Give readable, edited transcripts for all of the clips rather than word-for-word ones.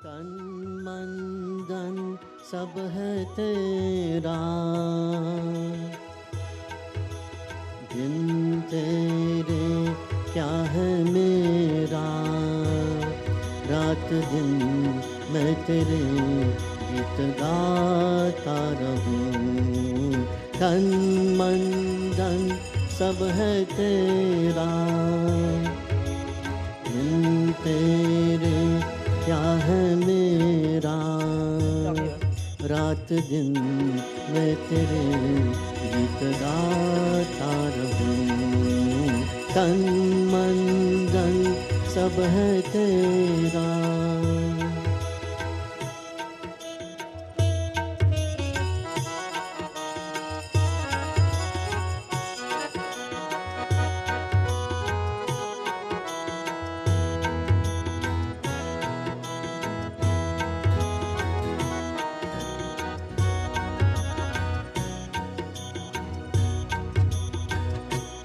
तन मन धन सब है तेरा, दिन तेरे क्या है मेरा, रात दिन मैं तेरे गीत गाता रहूं। तन मन धन सब है तेरा, दिन तेरे क्या है मेरा, रात दिन मैं तेरे गीत गाता रहूं। तन मन धन सब है तेरा।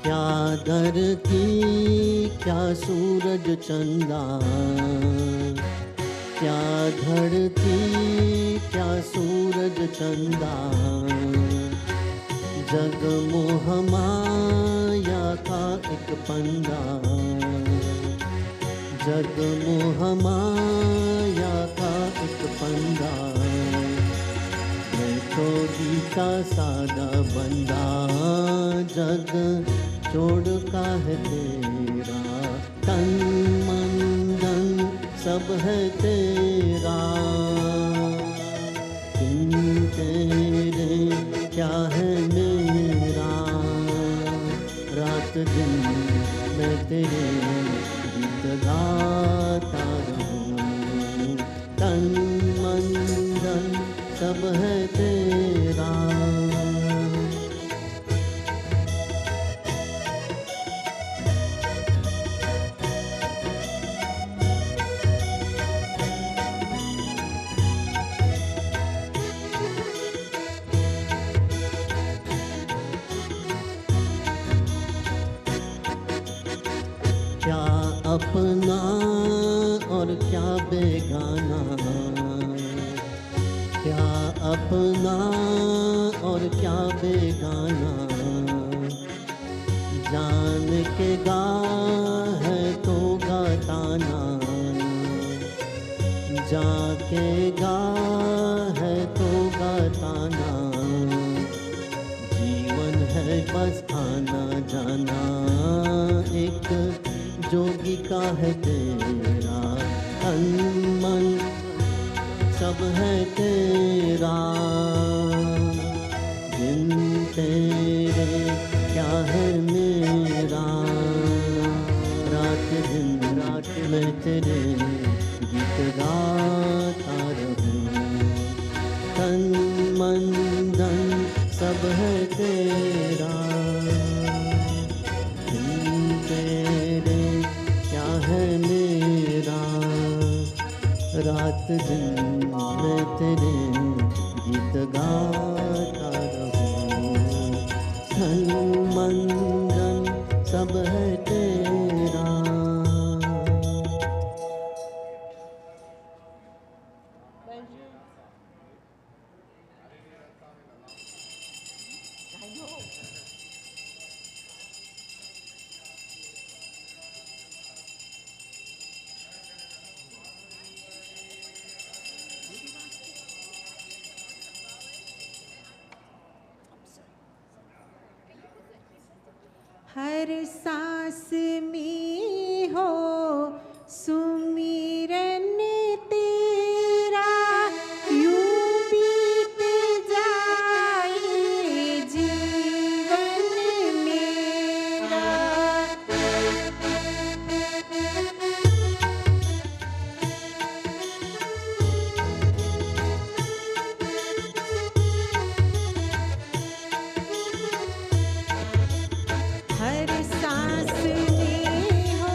क्या धरती क्या सूरज चंदा, क्या धरती क्या सूरज चंदा, जग मोह माया का एक पंडा, जग मोह माया का एक पंडा। मैं तो गीता सादा बंदा, जग छोड़ का है तेरा। तन मन धन सब है तेरा, दिन तेरे क्या है मेरा, रात दिन मैं तेरे गीत गाता रहूं। तन मन धन सब है तेरा। क्या अपना और क्या बेगाना, क्या अपना और क्या बेगाना, जान के गा है तो गाताना, जाके गा है तो गाताना। जीवन है बस आना जाना, एक जोगी का है तेरा। तन मन सब है तेरा, दिन तेरे क्या है मेरा, रात दिन रात मैं तेरे गीत गाता रहूं। तन मन धन सब है तेरा, दिन तेरे क्या है मेरा, रात दिन मैं तेरे गीत गाता रहूं। तन मन धन सब है तेरा। हर सांस में हो सुमिरन तेरा, यूं बीत जाए जीवन मेरा। हर सांस में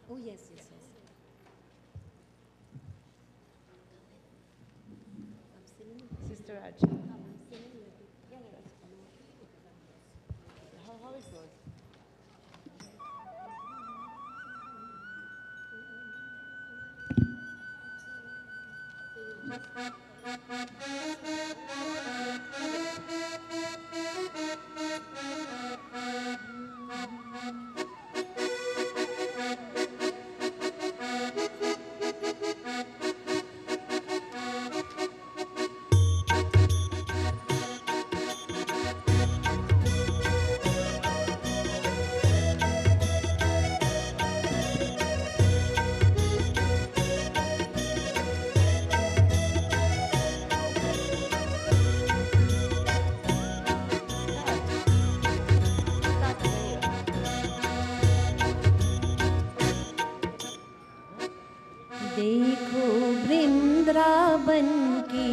Oh, yes, yes, yes. Sister Archie. How it goes? देखो वृंदावन की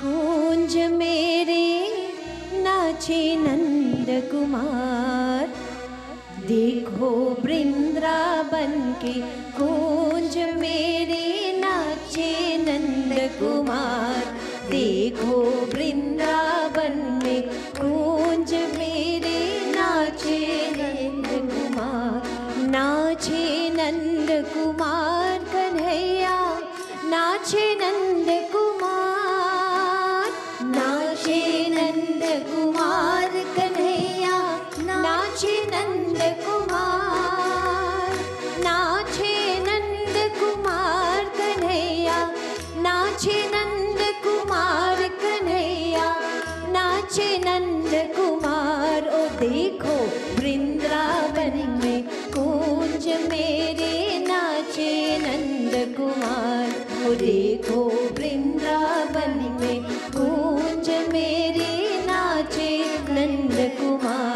कुंज मेरे नाचे नंद कुमार। देखो वृंदावन के कुंज मेरे नाचे नंद कुमार। देखो वृंदावन में कुंज मेरे नाचे नंद कुमार। नाचे नंद कुमार कन्हैया, नाचे नंद कुमार। नाचे नंद कुमार कन्हैया, नाचे नंद कुमार। नाचे नंद कुमार कन्हैया, नाचे नंद कुमार कन्हैया, नाचे नंद कुमार। ओ देखो वृंदावन में कुंज मेरे नाचे नंद कुमार। ओ देखो वृंदावन में कुंज मेरे नाचे नंद कुमार।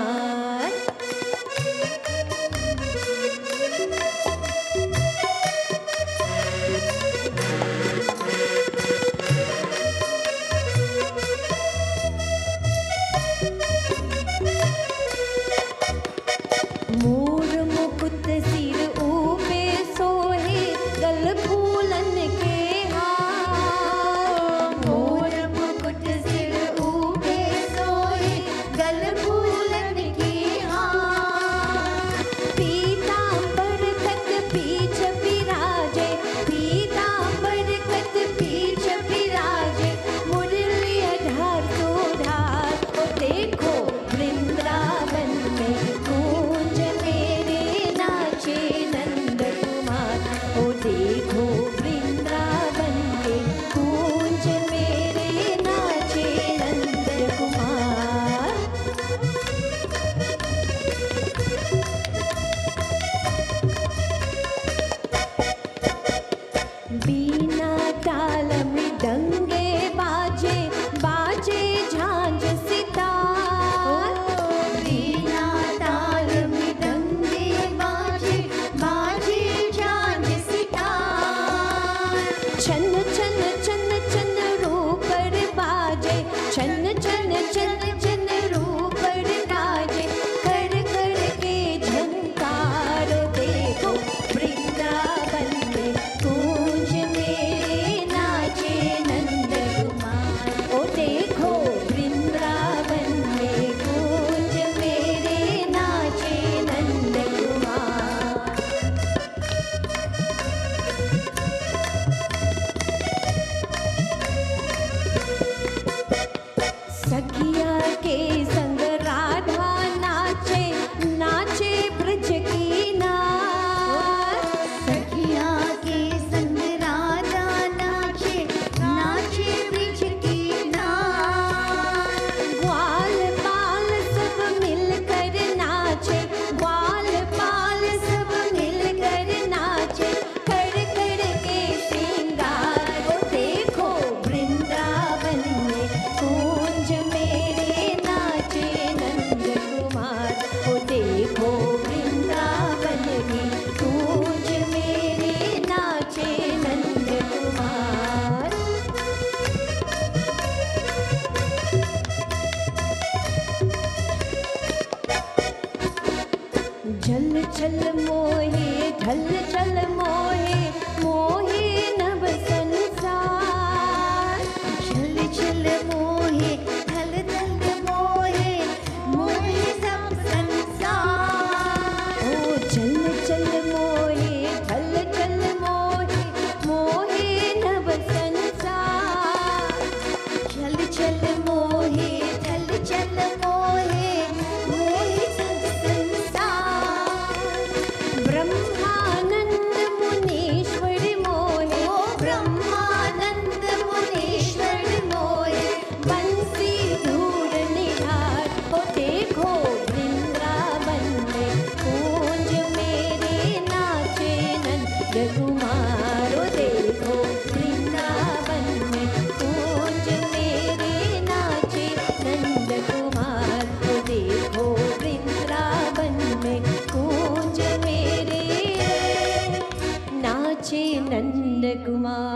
मोर मुकुट सिर ऊपे सोहे, गल फूलन के हार।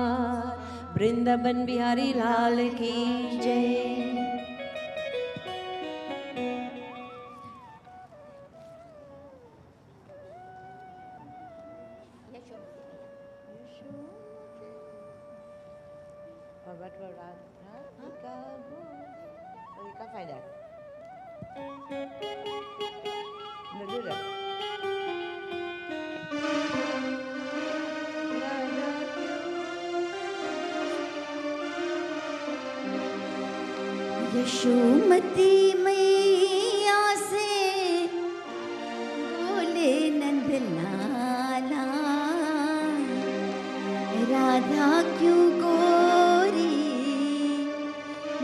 कुमार, वृंदावन बिहारी लाल की जय। Bhaagvat Radhika Radhika find out. No, do that. Yashomati मैया से बोले नंद लाला, राधा क्यों गोरी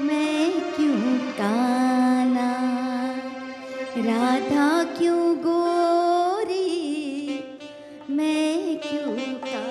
मैं क्यों काला, राधा क्यों गोरी मैं क्यों काला।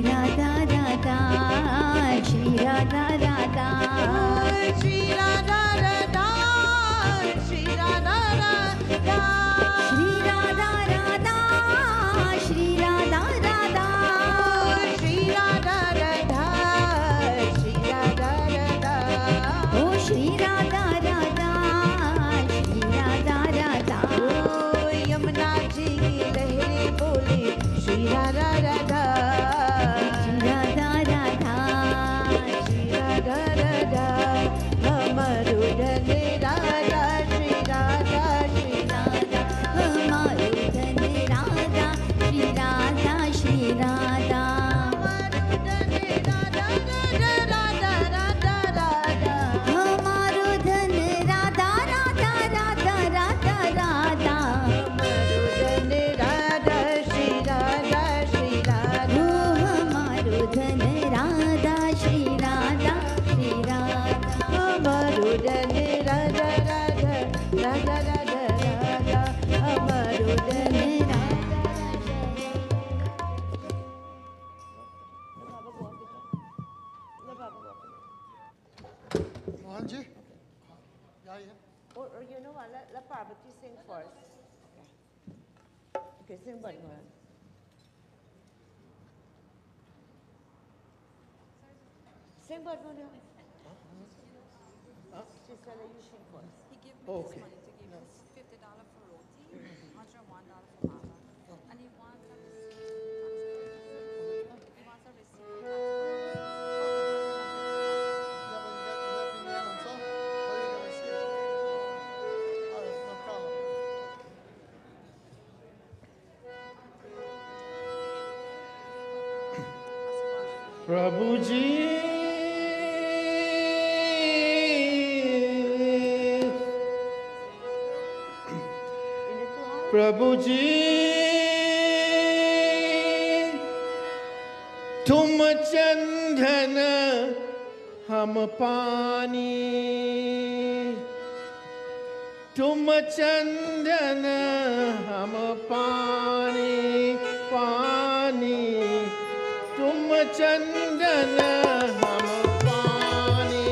Radha Radha, Shri Radha Radha, Shri Radha Radha, Shri Radha Radha, Shri Radha Radha, Shri Radha Radha, Shri Radha Radha, Shri Radha Radha. Oh Shri Radha Radha, Shri Radha Radha, Oh Yamuna ji की लहरें बोले Shri Radha Radha, Radha Radha, Shri Radha Radha, हमारो धन राधा श्री राधा श्री राधा, हमारो धन Radha, Shri Radha, Shri Radha, हमारो धन राधा राधा राधा राधा राधा, हमारो धन राधा राधा राधा राधा राधा, हमारो धन राधा श्री राधा श्री राधा, ओ हमारो धन Radha, Shri Radha, Shri Radha, हमारो धन राधा राधा राधा राधा राधा, हमारो धन मोहन जी जाइए. Or you know what? Let Parvati sing first. Okay, sing Bhagvat. Sing Bhagvat. She said that you sing first. He gave me Okay. this money to give us $50 for roti, $101 for mala, and he wants a receipt. He wants a receipt. Yeah, but you got your name and so? How are you gonna see it? All right, no problem. प्रभु जी प्रभु जी तुम चंदन हम पानी, तुम चंदन हम पानी पानी, तुम चंदन हम पानी.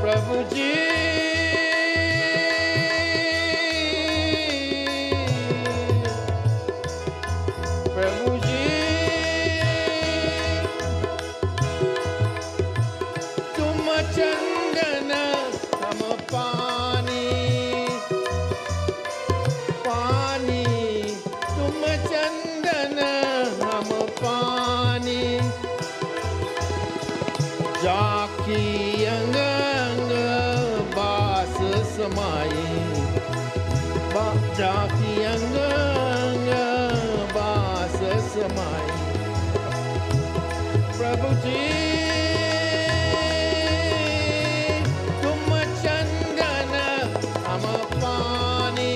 प्रभु जी प्रभु जी तुम चंदन हम पानी पानी, तुम चंदन हम पानी. जाकी अंग अंग बास समाई, जाकी अंग अंग बास समाई. प्रभु जी तुम चंदन हम पानी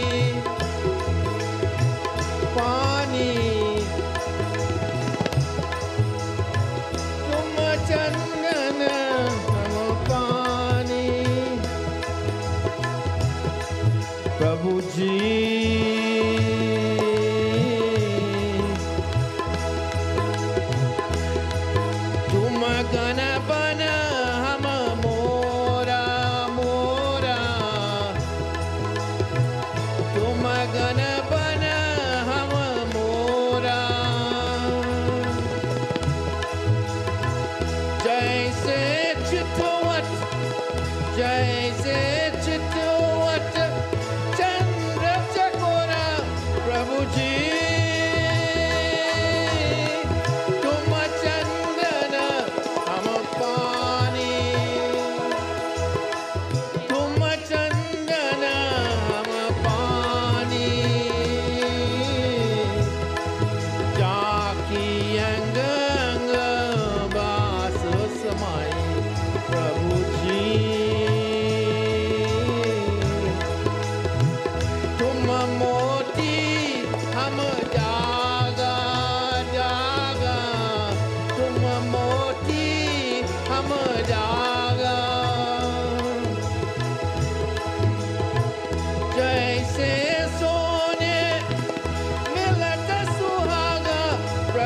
पानी, तुम चंदन हम पानी. प्रभु जी तुम गण बन हम मोरा मोरा, तुम गण बन हम मोरा. जैसे चितवट जैसे चितवट चंद्र चकोरा. प्रभु जी तुम चंदन हम पानी, तुम चंदन हम पानी. जाकी अंग अंग बास समाई. प्रभु जी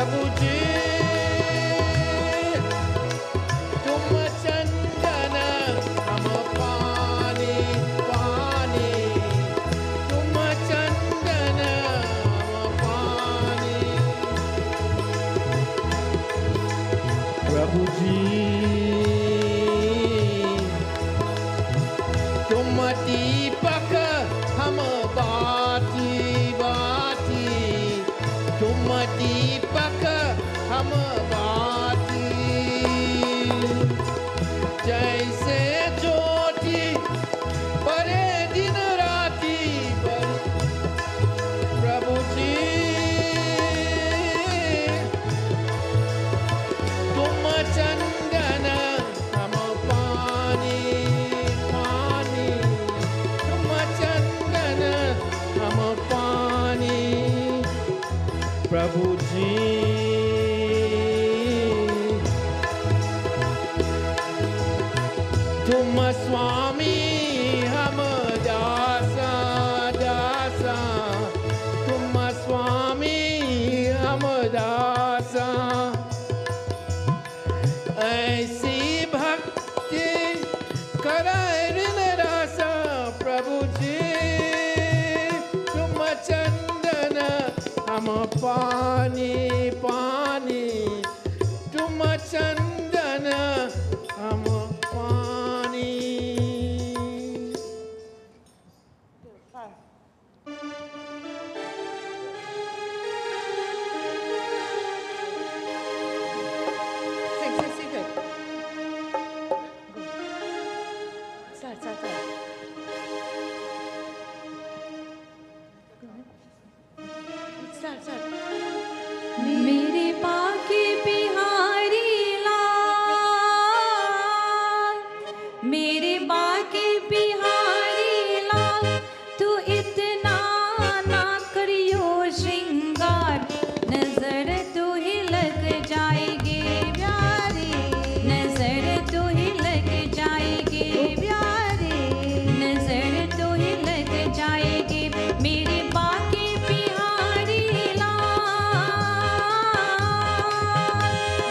प्रभु जी तुम चंदन हम पानी पानी तुम चंदन हम पानी प्रभु जी तुम दीपक हम बाती बाती तुम दीपक हम बाती जैसे ज्योति बड़े दिन राती पर प्रभु जी तुम चंदन हम पानी पानी तुम चंदन हम पानी प्रभु जी तुम स्वामी हम दासा दासा तुम स्वामी हम दासा ऐसी भक्ति करे ऋण रासा प्रभु जी तुम चंदन हम पानी पानी तुम चंदन हम पानी Sing good. Start. Start. मेरे बाकी बिहारी लाल मेरे बाकी बिहारी लाल तू इतना ना करियो श्रृंगार नजर तू ही लग जाएगी प्यारी नजर तू ही लग जाएगी प्यारी नजर तू ही लग जाएगी मेरे बाकी बिहारी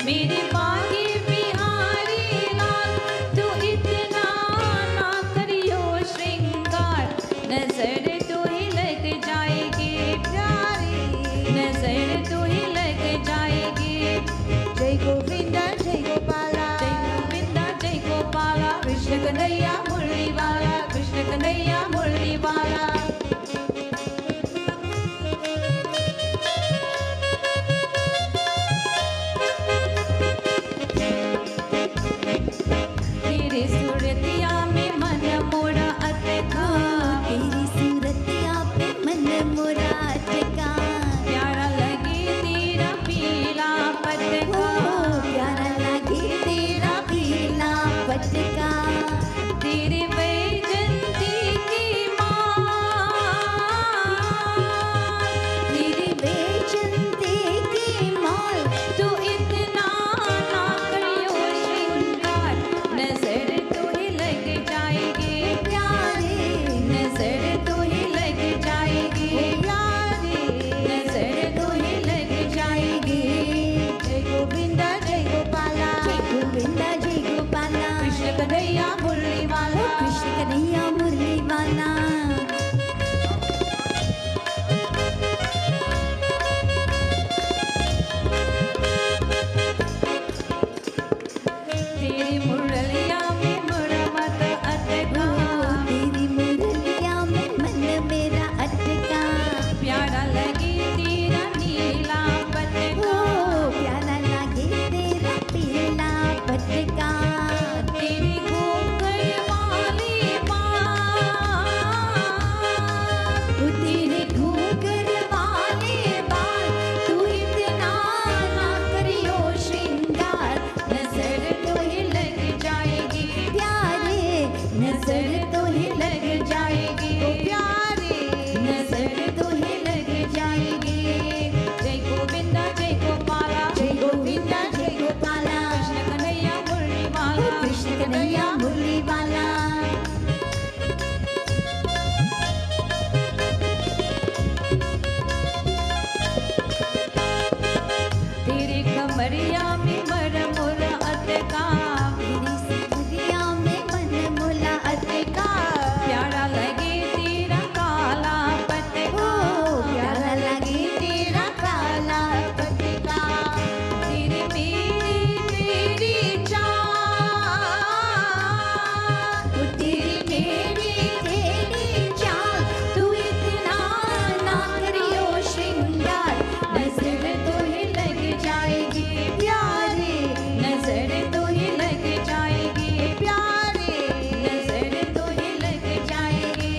मेरे बागी बिहारी लाल तू इतना ना करियो श्रृंगार नजर तू ही लग जाएगी प्यारी नजर तू ही लग जाएगी जय गोविंदा जय गोपाला जय गोविंदा जय गोपाला कृष्ण कन्हैया मुरली वाला कृष्ण कन्हैया मुरली वाला तेरी सूरतिया में मन मोरा अटका तेरी सूरतिया पे मन मोरा अटका प्यारा लगे तेरा पीला पटका प्यारा लगे तेरा पीला पटका तेरे वैजंती की माँ तेरी बेचंते की माल तू इतना ना करियो श्रृंगार नजर तू ही लग जाएगी प्यारे नजर तू ही लग जाएगी प्यारी नजर तू ही लग जाएगी जय गोविंदा जय गोपाला जय गोविंदा जय गोपाला कृष्ण कन्हैया मुरली वाला कृष्ण कन्हैया मुरली वाला तेरी मुरलिया में मोरा मत अटका तेरी मुरलिया में मन मेरा अटका प्यारा लगे तेरा नीला पटका प्यारा लगे तेरा पीला पटका तेरी घूंघट वाली बाल तेरे घूंघट वाले बाल तू इतना ना करियो श्रृंगार नजर तो ही लग जाएगी प्यारे नजर तो ही लग जाएगी प्यारी नजर तो ही लग जाएगी जय गोविंदा जय गोपाला जय गोविंदा जय गोपाला कृष्ण कन्हैया मुरली वाला कृष्ण कन्हैया मुरली वाला भरिया में मर मोरा अटका, तेरी सी भरिया में मन मोला अटका, प्यारा लगे तेरा काला पटका, प्यारा लगे तेरा काला पटका, तेरी मेरी चाल, तेरी मेरी चाल, तू इतना ना करियो श्रृंगार, नजर तो ही लग जाएगी प्यारे, नजर तो ही लग जाएगी प्यारे, नजर तो ही लग जाएगी।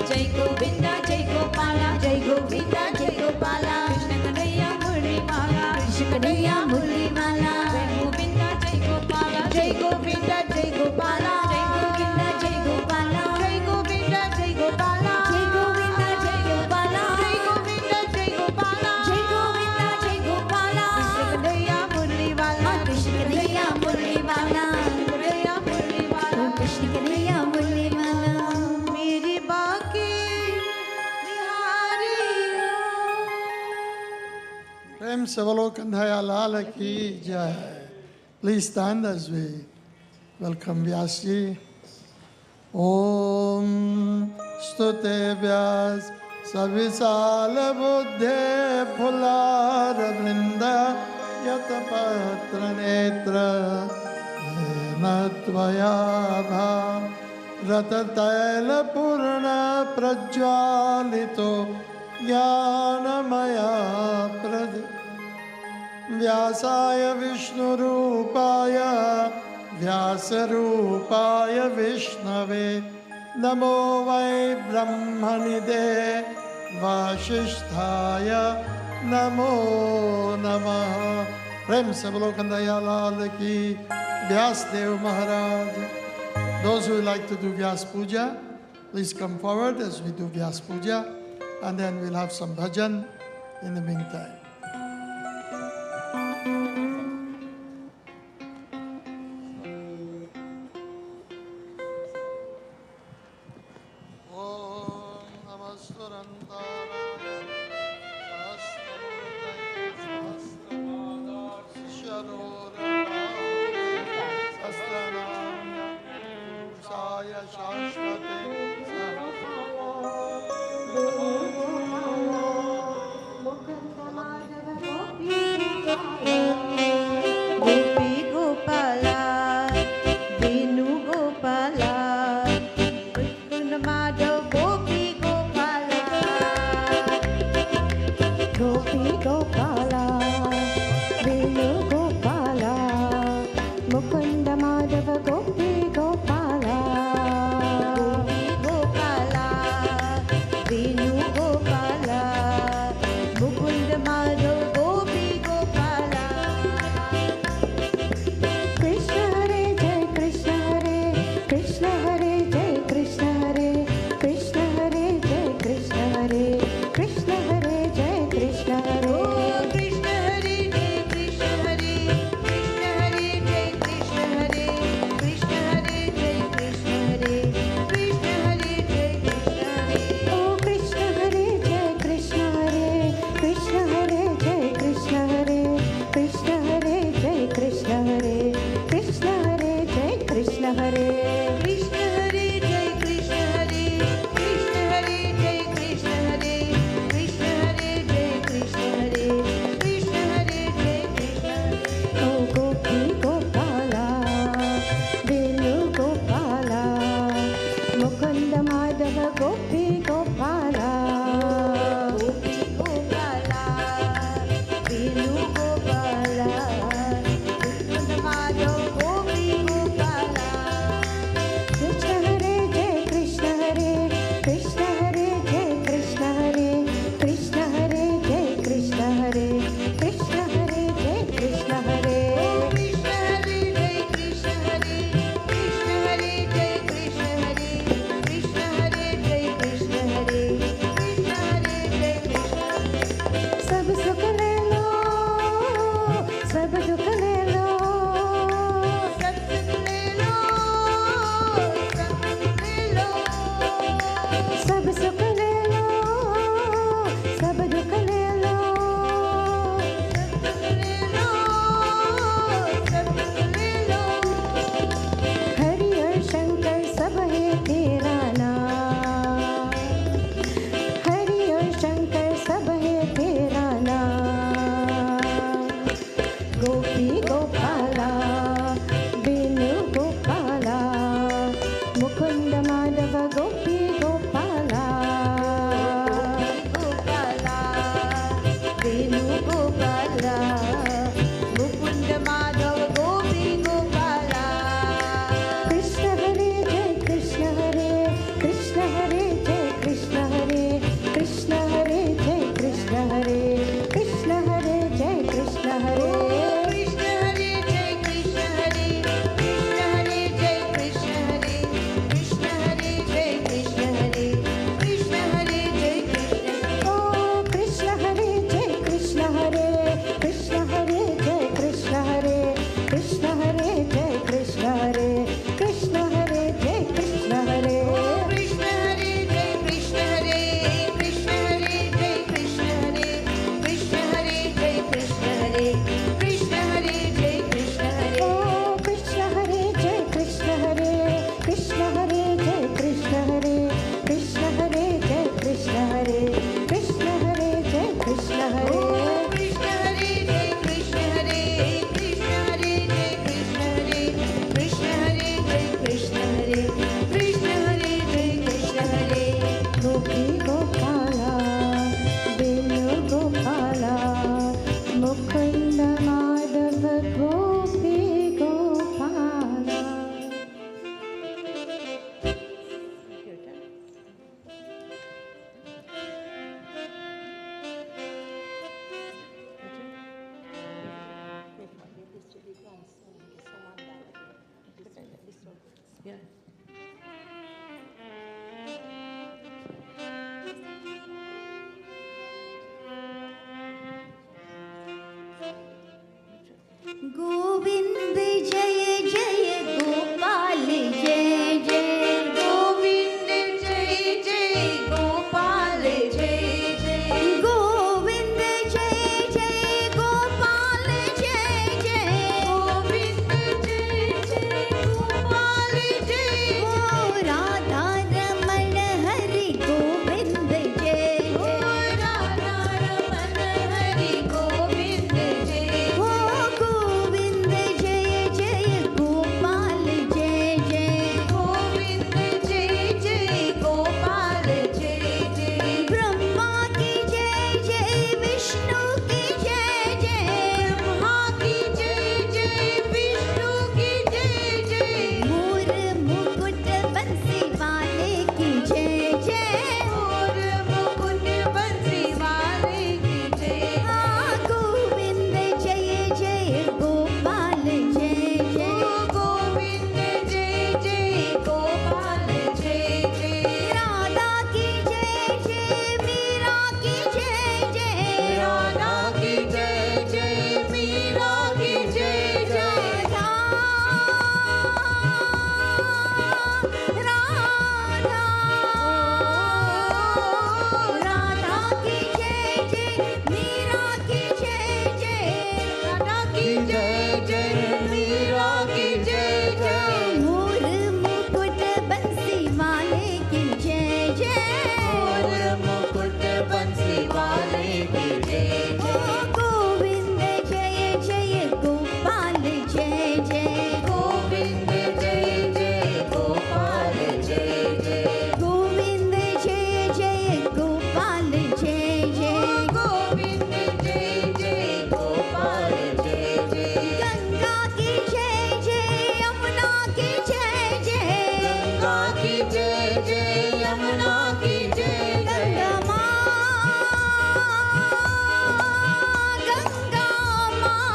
जय गोविंदा जय गोपाला, जय गोविंदा जय गोपाला, कृष्ण कन्हैया मुरली वाला, कृष्ण कन्हैया मुरली वाला, जय गोविंदा जय गोपाला, जय गोविंदा जय गोपाला, जय गोविंदा जय गोपाला, जय गोविंदा जय गोपाला, जय गोविंदा जय गोपाला, जय गोविंदा जय गोपाला, जय गोविंदा जय गोपाला, कृष्ण कन्हैया मुरली वाला, कृष्ण कन्हैया मुरली वाला, कन्हैया मुरली वाला, कृष्ण कन्हैया मुरली वाला। मेरी बाकी बिहारी प्रेम से बोलो कन्हैया लाल की जय. Please stand as we welcome Vyas ji. Om Stute Vyas Savisal Buddhe Phular Vrinda Yatapatra Netra Natvaya Bha Ratataila Purna Prajwalito Jnanamaya Pradip व्यासाय विष्णुरूपाय व्यासरूपाय विष्णवे नमो वै ब्रह्मनिधे वासिष्ठाय नमो नमः. प्रेम से बोलो कन्हैया लाल की. व्यासदेव महाराज. Those who like to do Vyas Puja, please come forward as we do Vyas Puja, and then we'll have some bhajan in the meantime. Mukund हरे कृष्ण हरे जय कृष्ण हरे कृष्ण हरे जय कृष्ण हरे कृष्ण हरे जय कृष्ण हरे कृष्ण हरे जय कृष्ण ओ कृष्ण हरे जय कृष्ण हरे कृष्ण हरे जय कृष्ण हरे कृष्ण हरे जय कृष्ण हरे कृष्ण हरे जय कृष्ण हरे कृष्ण हरे जय कृष्ण हरे कृष्ण हरे जय कृष्ण हरे कृष्ण हरे जय कृष्ण हरे कृष्ण हरे जय कृष्ण हरे ओ कृष्ण हरे जय कृष्ण हरे कृष्ण हरे जय कृष्ण हरे कृष्ण हरे जय कृष्ण हरे कृष्ण हरे जय कृष्ण हरे कृष्ण हरे जय कृष्ण हरे कृष्ण हरे जय कृष्ण हरे कृष्ण हरे जय कृष्ण हरे कृष्ण हरे जय कृष्ण हरे गोपी गोपाला वेणु गोपाला मुकुंद माधव गोपी गोपाला गोविंद जय जय गोपाल जय जय गोविंद जय जय गोपाल जय जय गोविंद जय जय गोपाल जय जय गोविंद जय जय गोपाल जय ओ राधा रमण हरि गोविंद जय जय राधा रमण हरि गोविंद जय ओ गोविंद जय जय गोपाल जय जय गोविंद जय जय गोपाल जय जय ब्रह्मा की जय जय विष्णु की जय जय ब्रह्मा की जय जय विष्णु की जय जय मोर मुकुट बंसी वाले की जय जय मोर मुकुट बंसी वाले की जय गोविंद जय जय गोपाल जय जय गोविंद जय जय गोपाल जय जय राधा की जय जय मीरा की जय जय राधा की जय जय मीरा की जय जय राधा की जय जय मीरा की जय जय राधा की जय जय मीरा की जय जय मोर मुकुट बंसी वाले की जय जय मोर मुकुट बंसी वाले की जय जय गोविंद जय जय गोपाल जय जय गोविंद जय जय गोपाल जय जय गोविंद जय जय गोपाल जय जय गोविंद जय जय गोपाल जय जय गंगा की जय जय यमुना की जय जय गंगा की जय जय यमुना की जय जय गंगा माँ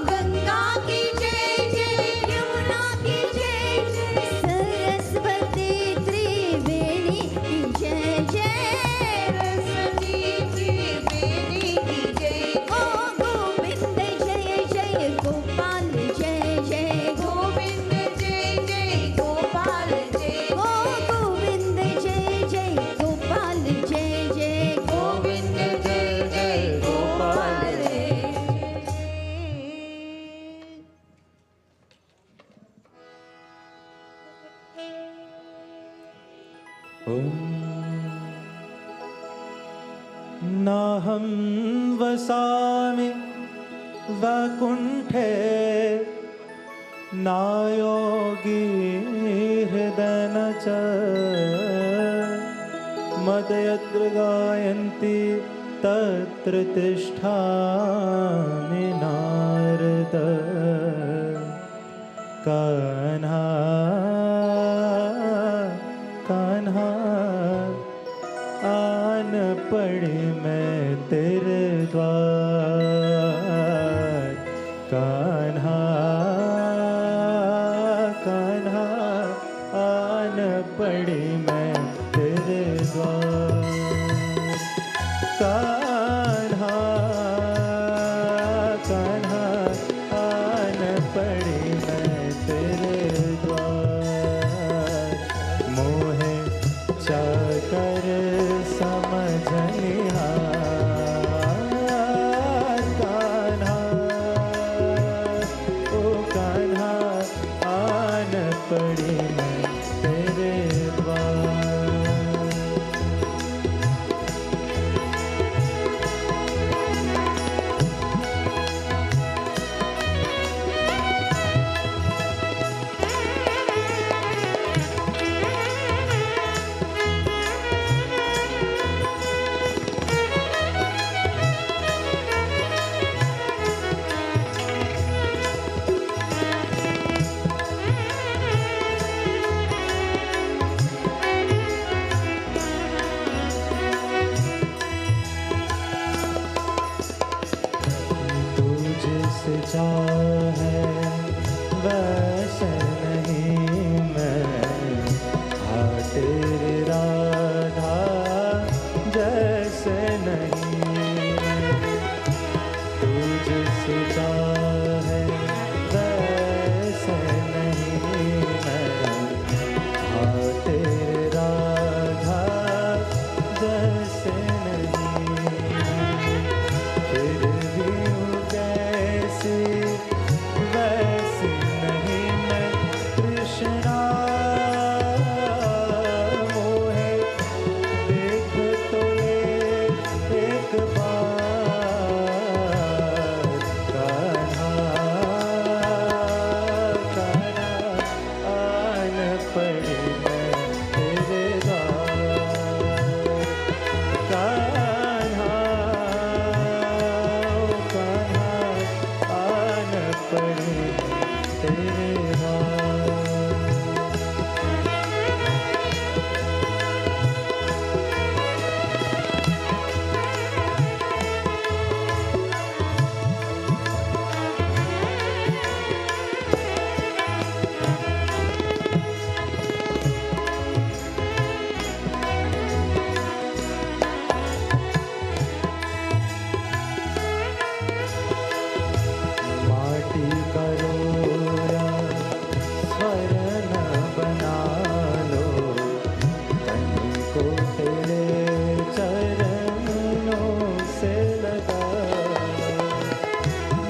गंगा की जय जय यमुना की जय जय सरस्वती त्रिवेणी की जय जय सरस्वती त्रिवेणी की जय ओ गोविंद जय जय गोपाल जय जय गोविंद जय जय गोपाल जय ओ गोविंद जय जय गोपाल जय जय गोविंद जय जय गोपाल जय नाहं वसामि वैकुण्ठे नायोगी हृदयन च मदयत्र गायन्ति तत्र तिष्ठामि नारद कान्हा कान्हा आन पड़ी मैं तेरे द्वार द्वार। कान्हा कान्हा आन पड़ी मैं तेरे द्वार। कान्हा कान्हा आन पड़ी मैं तेरे द्वार। मोहे चाकर समझनिहार। कान्हा ओ कान्हा आन पड़ी मैं तेरे द्वार। तुझसे चाहे वैसे नहीं मैं, हाँ तेरी राधा जैसे नहीं मैं। तुझसे चाहे वैसे नहीं मैं, हाँ तेरी राधा जैसे नहीं मैं। फिर भी हूँ कैसी वैसी नहीं मैं कृष्णा। मोहे देख तो ले एक बार। कान्हा कान्हा आन पड़ी मैं तेरे द्वार। कान्हा ओ कान्हा आन पड़ी तेरे द्वार। माटी का रोया स्वर्ण बना लो, तन को तेरे चरणों से लगा लो।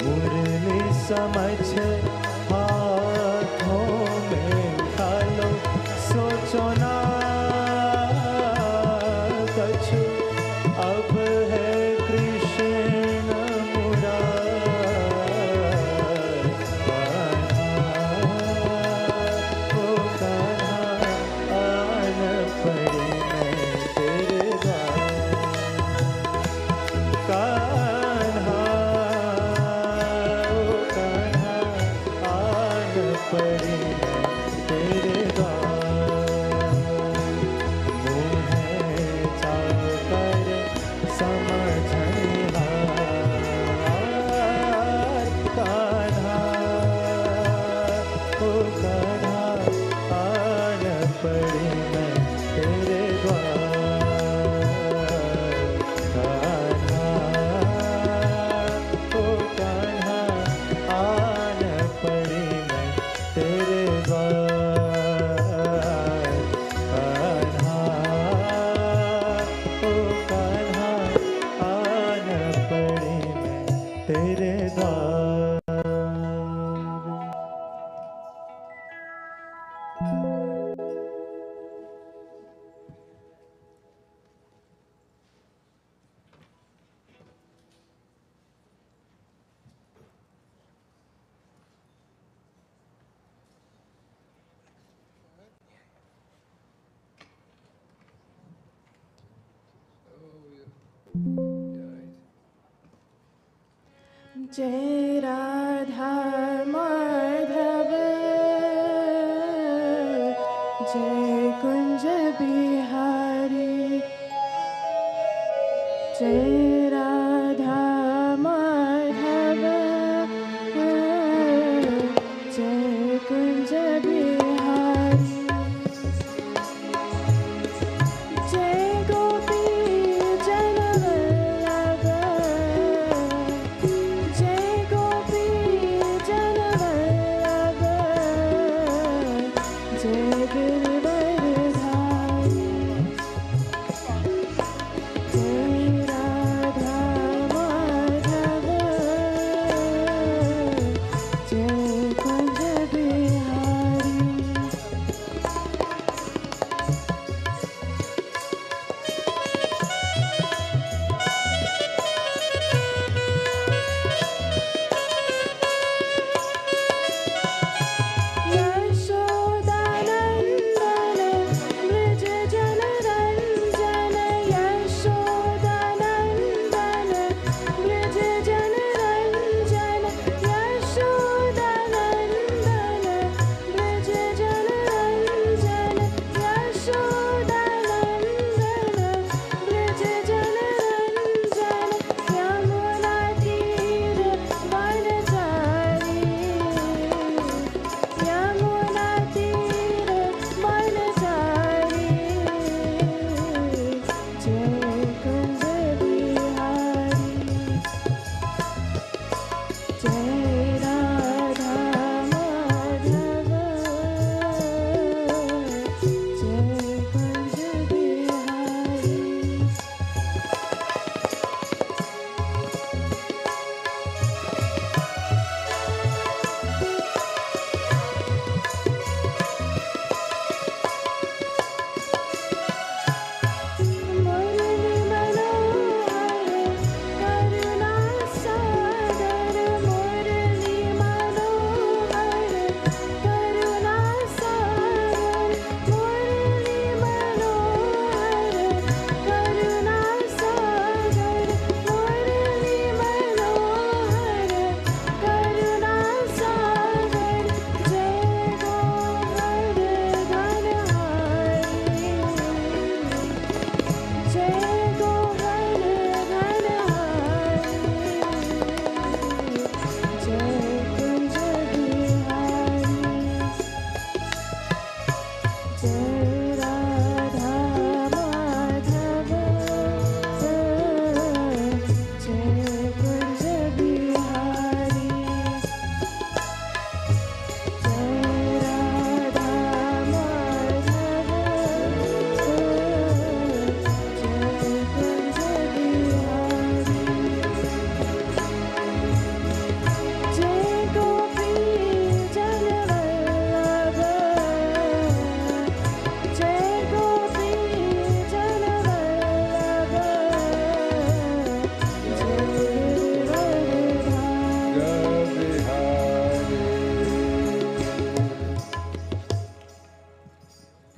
मुरली समझ हाथों में उठा लो, सोचो ना कछु अब है कृष्ण मुरार। कान्हा ओ कान्हा आन पड़ी मैं तेरे द्वार। कान्हा ओ कान्हा आन पड़ी मैं तेरे द्वार। मोहे चाकर समझनिहार। कान्हा ओ कान्हा आन पड़ी मैं तेरे द्वार। कान्हा ओ कान्हा आन पड़ी मैं तेरे द्वार। कान्हा ओ कान्हा आन पड़ी मैं तेरे द्वार। जय राधा माधव, जय कुंज बिहारी, जय राधा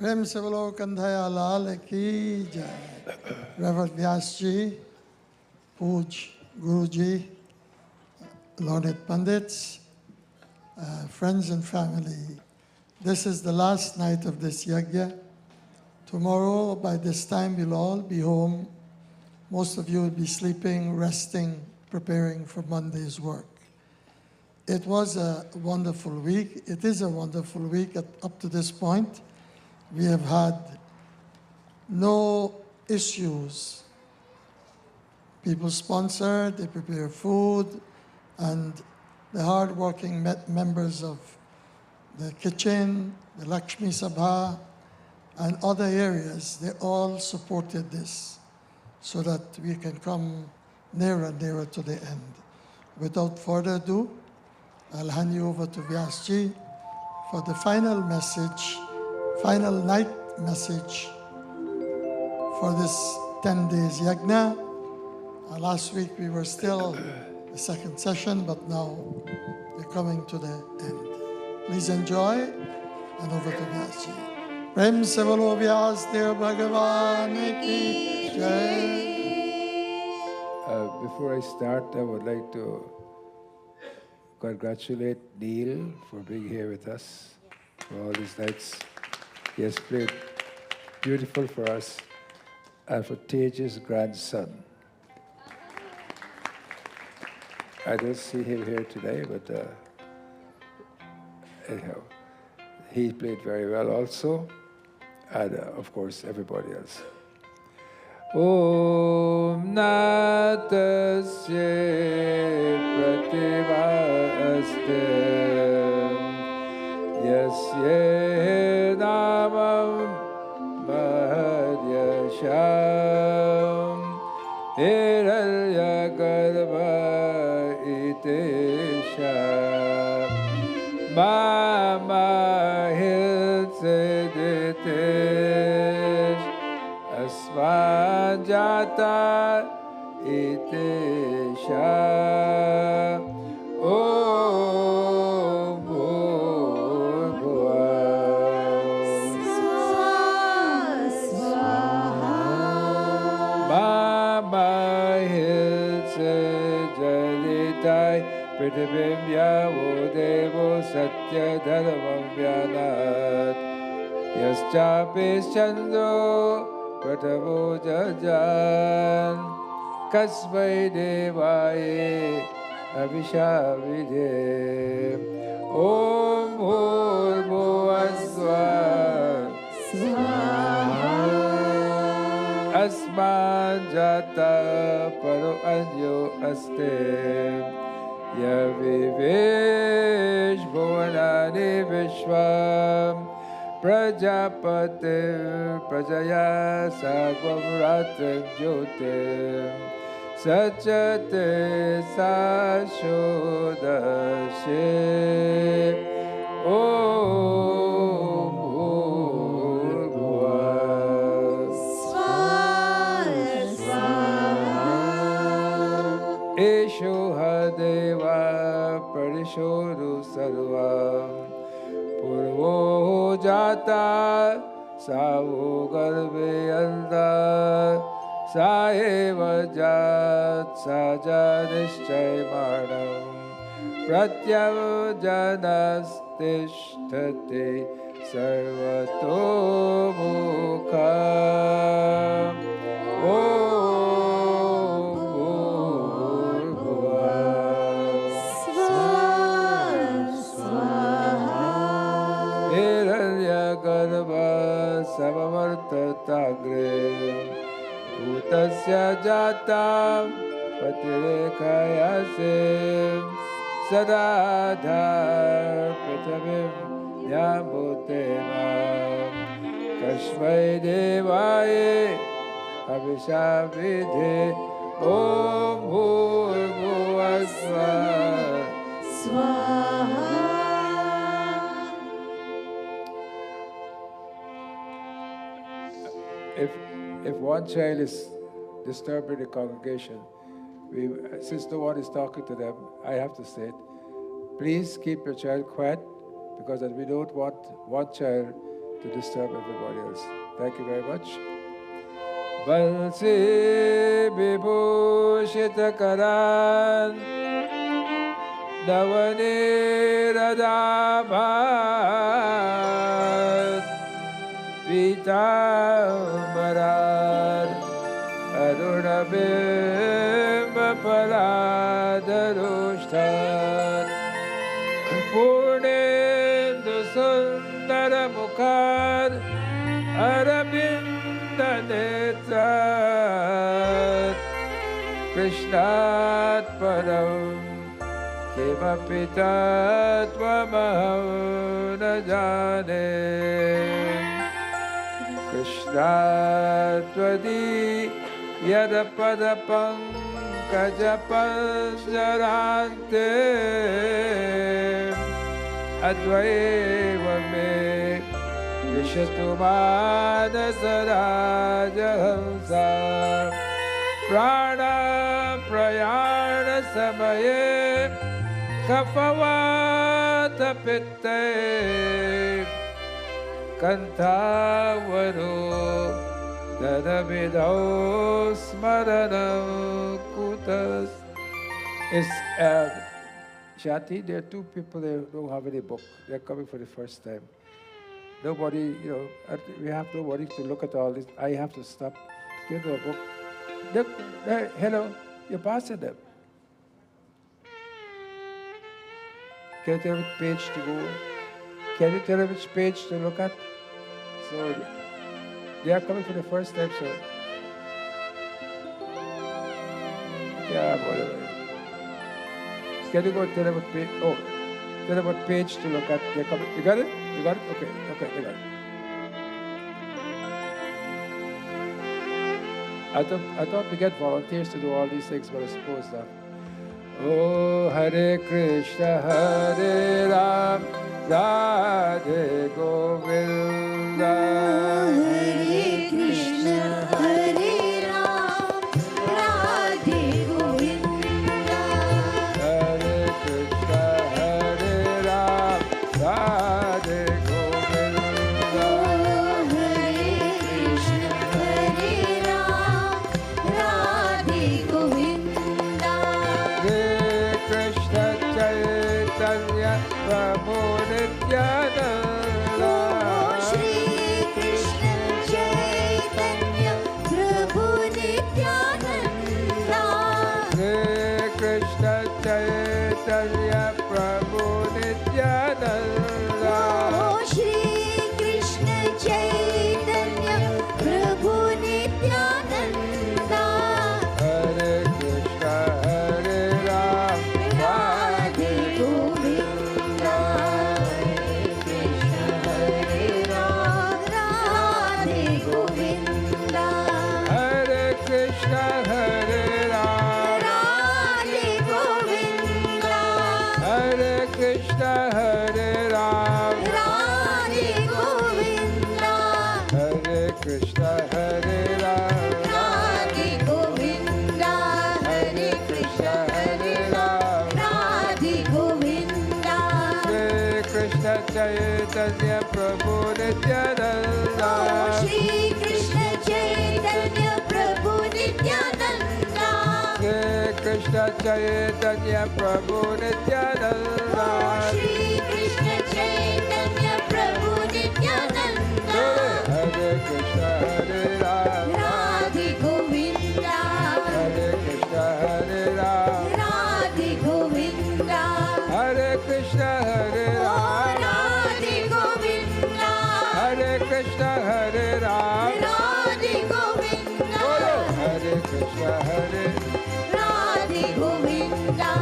प्रेम से बोलो कंधया लाल की जय. Reverend Vyas ji, Pooj Guru ji, learned Pandits, friends and family. This is the last night of this yajna. Tomorrow, by this time, we'll all be home. Most of you will be sleeping, resting, preparing for Monday's work. It was a wonderful week. It is a wonderful week up to this point. We have had no issues. People sponsor, they prepare food, and the hard-working members of the kitchen, the Lakshmi Sabha, and other areas, they all supported this so that we can come nearer and nearer to the end. Without further ado, I'll hand you over to Vyasji for the final message, final night message for this 10 days yajna. Last week we were still the second session, but now we're coming to the end. Please enjoy, and over to Vyasji. Prem se bolo Vyas Dev Bhagavan ki jai. Before I start, I would like to congratulate Neil for being here with us for all these nights. He has played beautiful for us, and for Tej's grandson. I don't see him here today, but anyhow, he played very well also, and of course everybody else. Om Natasya Prativa Aste Yasya Namam Mahadyasham Hiralya Garbha Itesha Mama Hilseditesh Asvajata Itesha Om Bhurghuva Mama Hilse Jalitai Pritibim Yavo Devo Satya Dharmam Vyanat Yaschapis Chandro Pratavo Jajan Kasmai Devaye Abhishavidhe Om Bhurghuva Asman Jata Paro Anyo Aste Yavivesh Bhuvanani Vishwam Prajapati Prajaya Sagvam Ratram Jyotim Sachate Sashodashe Om Bhurghuva Esho Hadeva Parishodu Sarvam Purvo Jata Savo Garbe Anda Saeva Jat Sajanishchay Madam Pratyav Janastishtati Sarvato Mukha Samavartatagre Bhutasya Jatam Patirekhayase Sadadhar Prithamim Nyamutema Kashmai Devaye Abhishavidhe Om Bhurghuva Swaha If one child is disturbing the congregation, since no one is talking to them, I have to say it. Please keep your child quiet, because we don't want one child to disturb everybody else. Thank you very much. Balsi Vibhushita Karan Navaniradabhat Pitamarar Arunabhima Paladarushtan Purnendu Sundara Mukhar Arabinda Netrat Krishnat Param Kimapi Tattvamaham न जाने कृष्णात्वदी यदपदपङ्कजपञ्जरान्ते अद्वैव मे विशतु मानसराजहंसा प्राणप्रयाणसमये कफवातपित्ते कन्थावरो ददविदौ स्मरणं कुतः. Shati, there are two people there who don't have any book. They're coming for the first time. Nobody, we have nobody to look at all this. I have to stop. Give them a book. Look, there, hello, you're passing them. Can you tell which page to go? Can you tell them which page to look at? So, they are coming for the first time, so. Yeah, whatever. Can you go tell them what page? Oh, tell them what page to look at. They're coming. You got it? You got it? Okay, they got it. I thought we get volunteers to do all these things, but I suppose not. Oh, Hare Krishna, Hare Ram, Radhe Govinda. Hare Krishna, Hare Ram, Radhe Govinda. Hare Krishna, Hare Ram, Radhe Govinda. Hare Krishna, Hare Ram, Radhe Govinda. Hare Krishna Chaitanya Prabhu Nityananda. Shri Krishna Chaitanya Prabhu Nityananda. Hare Krishna Chaitanya Prabhu Nityananda. Shri Krishna Chaitanya Prabhu Nityananda. Hare Krishna Hare Ram Radhe Govinda. Hare Krishna Hare Ram, Radhe Govinda. Hare Krishna Hare Ram, Radhe Govinda. Hare Krishna Hare Ram, Radhe Govinda. Hare Krishna Hare Ram, Radhe Govinda. Hare Krishna Chaitanya Prabhu Nityananda. Shri Krishna Chaitanya Prabhu Nityananda. Hare Krishna Chaitanya Prabhu Nityananda. Shri Krishna Chaitanya Prabhu Nityananda. Hare Krishna Hare Ram, Radhe Govinda. Hare Krishna Hare Ram, Radhe Govinda. Hare Krishna Hare Oh, Ram, Radhe Govinda. Hare Krishna Hare Ram, Radhe Govinda. Hare Krishna Hare Radhe Govinda.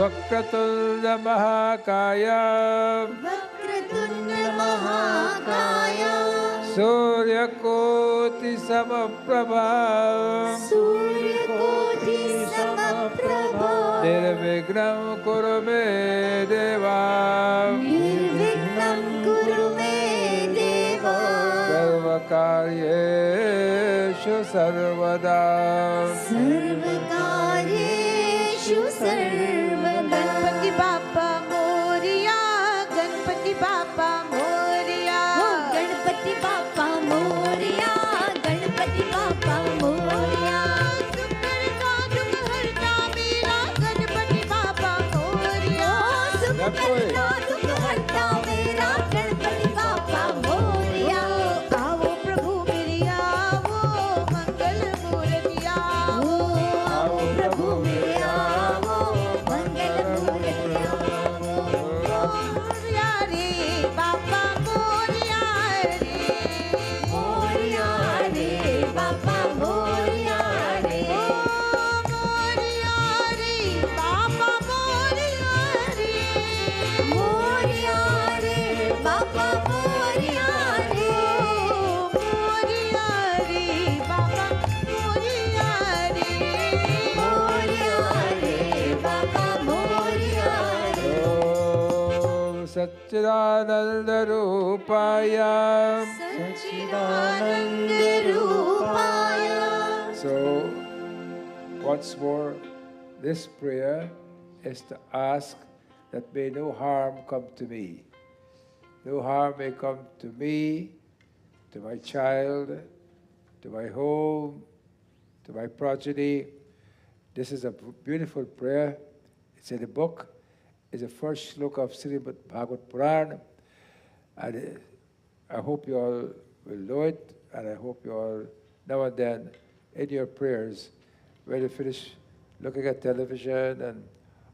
Vakratunda Mahakaya वक्रतुण्ड महाकाय Surya Koti Samaprabha सूर्यकोटि समप्रभा Nirvignam Kurume Deva निर्विघ्नं कुरु मे देव Sarvakaryeshu Sarvada सर्वकार्येषु सर्वदा गणपति बाप्पा मोरिया गणपति बाप्पा मोरिया गणपति बाप्पा मोरया गणपति बाप्पा मोरया सुख करता दुख हरता मेरा गणपति बाप्पा मोरिया आओ प्रभु मेरी आओ मंगल मूर्ति आओ प्रभु मेरे आवो मंगल मूर्ति मोरिया रे बाप्पा मोरिया रे बाप्पा मोरया रे मोरिया रे बाप्पा मोरिया मोरया रे बाप्पा मोरया रे मोरिया रे बाप्पा मोरिया मोरया रे बाप्पा मोरया रे Om Satchidananda Rupaya. सच्चिदानंद रूपाय So, once more, this prayer is to ask that may no harm come to me. No harm may come to me, to my child, to my home, to my progeny. This is a beautiful prayer. It's in the book. It's the first sloka of Shrimad Bhagvat Puran. And I hope you all will know it, and I hope you all, now and then, in your prayers, when you finish looking at television and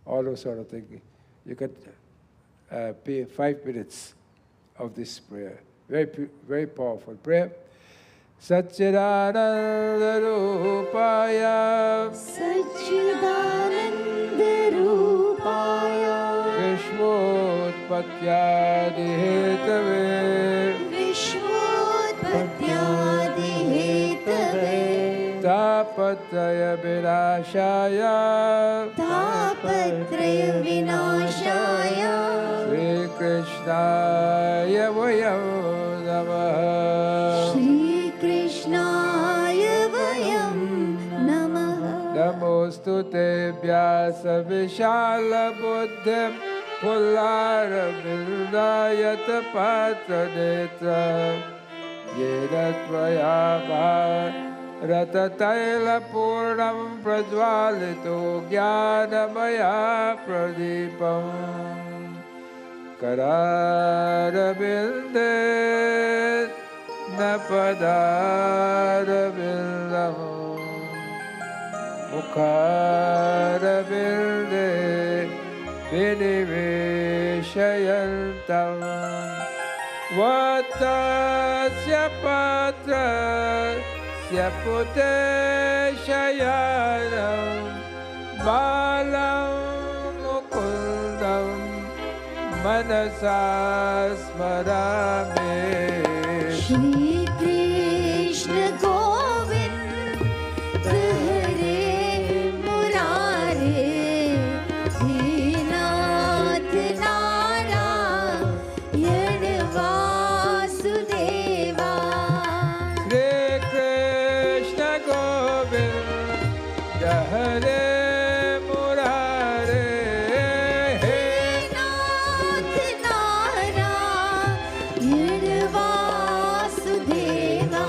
all those sort of things, you can pay 5 minutes of this prayer. Very powerful prayer. Satchidananda Rupaya सच्चिदानंद रूपाय Vishmutpatyadi Hetave विश्वोत्पत्त्यादि हेतवे Tapatraya Vinashaya तापत्रय विनाशाय Sri Krishnaya Vayam Namaha Shri कृष्णाय वयं नमः Namostu te vyasa vishala buddhim Pullara vildayata patra netra Yena tvaya ratataila purnam prajwalito jnanamaya pradipam Kararabinde napadarabindam Mukharabilde viniveshayantam Vatasya patrasya pute shayanam Balam mukundam manasa smarame Shri Krishna Govind हरे मुरारे दीनाथ Narayan Vasudeva Shri Krishna Govinda Hare Murare Nath Narayan Vasudeva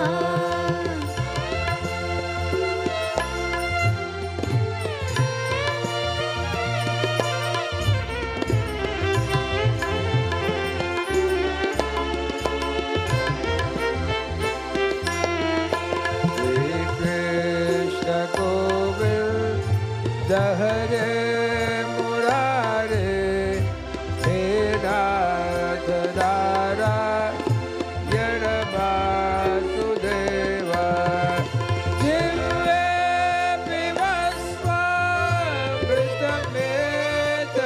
Shri Krishna Govinda Hare Murare He Nath Narayana Vasudeva Jive Pivasva Vritameta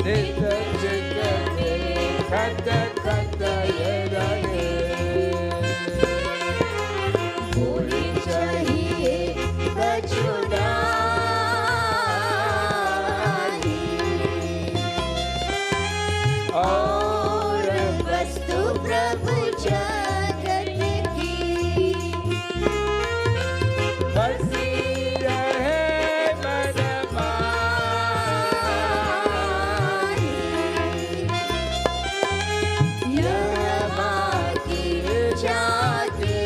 नित चित में खत खत रहे। पूरी चाहिए कछुदाई और वस्तु प्रभु जगत की बसी रहे मन माही। यह बाकी जाती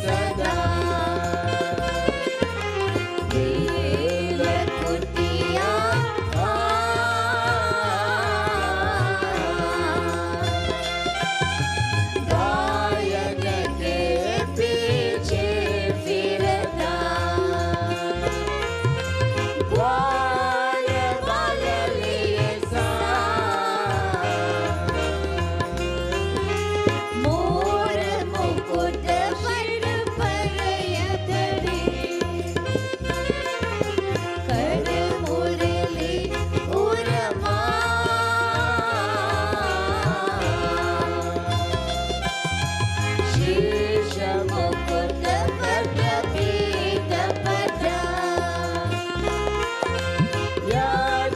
सदा दिल कुटिया गायन के पीछे फिरता ग्वाल बाल लिए सा मोर मुकुट पर यतड़ी कर मुरली उरमा शीश मुकुट पट पीत पटा या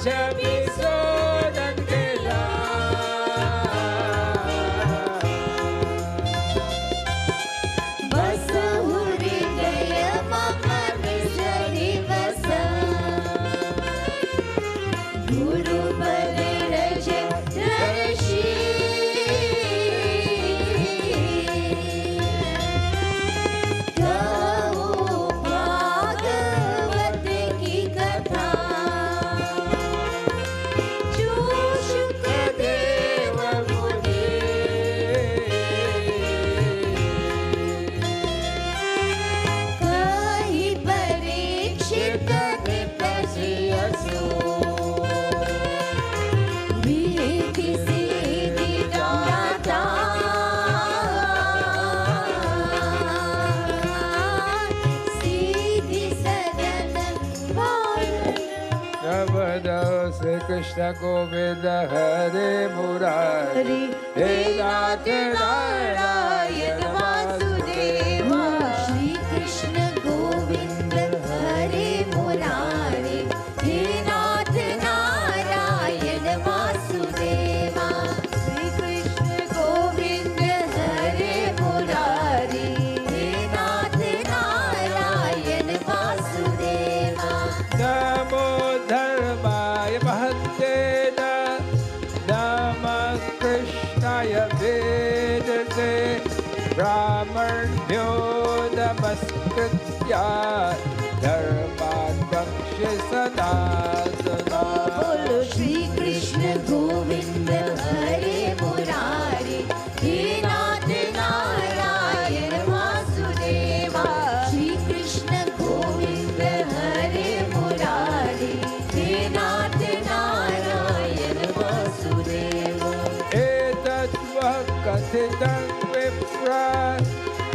छवि सोनन गिला बस हृदय मम विसरि बस गुरु बर रज ऋषि कहूँ भागवत की कथा जो शुकदेव मुनि कहि परीक्षित निपसियसु विधि सिद्धि दाता सिद्धि सदन नवदो श्री कृष्ण गोविंद हरे मुरारी हे नाथ नारायण वासुदेवा श्री कृष्ण गोविंद हरे मुरारे हे नाथ नारायण वासुदेवा श्री कृष्ण गोविंद हरे मुरारे हे नाथ नारायण वासुदेवा नमो धर्माय महते नमः कृष्णाय वेदसे ब्राह्मण्यो नमस्कृत्य धर्मान् वक्ष्ये सनातना। बोलो श्री कृष्ण गोविंद हरे मुरारे हे नाथ नारायण वासुदेवा श्री कृष्ण गोविंद हरे मुरारे हे नाथ नारायण वासुदेवा एतत् वः कथितं विप्रा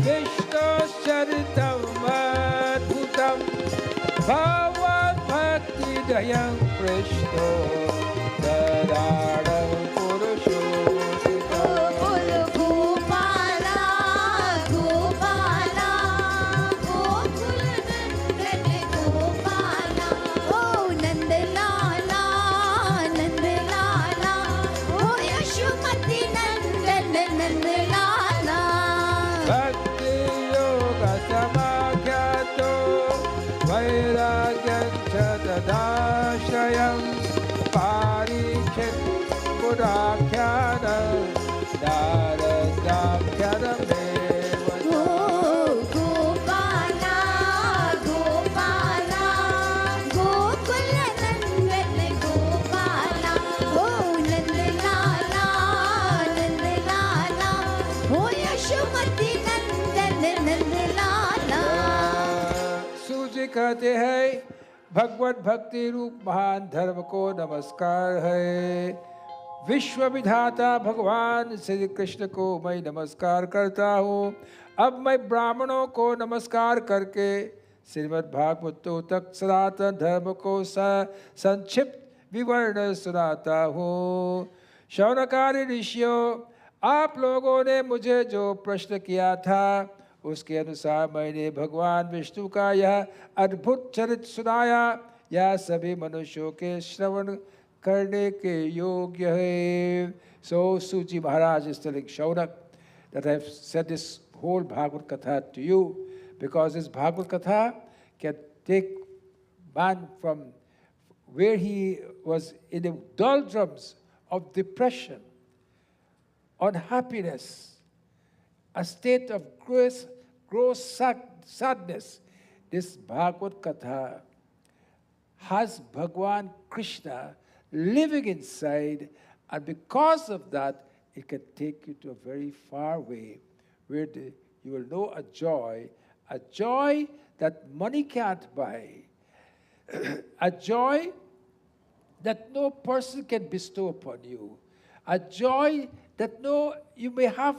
विष्णोश्चरितम् अद्भुतं भगवद्भक्तिदयं कृष्णो ददानं पुरुषोत्तमम्। बोलो गोपाला गोपाला गोकुल नंदन गोपाला ओ नंदलाला नंदलाला ओ यशोमती नंदन नंदलाला भक्ति योग समाख्यातो वैराग्यं च तदाश्रयं पारीक्षित पुराख्यानं नारदाख्यानमेव ओ गोपाला गोपाला गोकुल नंदन गोपाला ओ नंदलाला नंदलाला ओ यशोमती नंदन नंदलाला सूजी कहते हैं भगवत भक्ति रूप महान धर्म को नमस्कार है। विश्व विधाता भगवान श्री कृष्ण को मैं नमस्कार करता हूँ। अब मैं ब्राह्मणों को नमस्कार करके श्रीमद् भागवतों तक सनातन धर्म को संक्षिप्त विवरण सुनाता हूँ। शौनकादि ऋषियों, आप लोगों ने मुझे जो प्रश्न किया था उसके अनुसार मैंने भगवान विष्णु का यह अद्भुत चरित्र सुनाया। यह सभी मनुष्यों के श्रवण करने के योग्य है। So Suji Maharaj is telling Shaunak that I have said this whole Bhagavad Katha to you because this Bhagavad Katha can take man from where he was in the doldrums of depression, unhappiness, a state of gross sadness. This Bhagavad Katha has Bhagwan Krishna living inside, and because of that, it can take you to a very far way where you will know a joy that money can't buy, a joy that no person can bestow upon you, a joy that you may have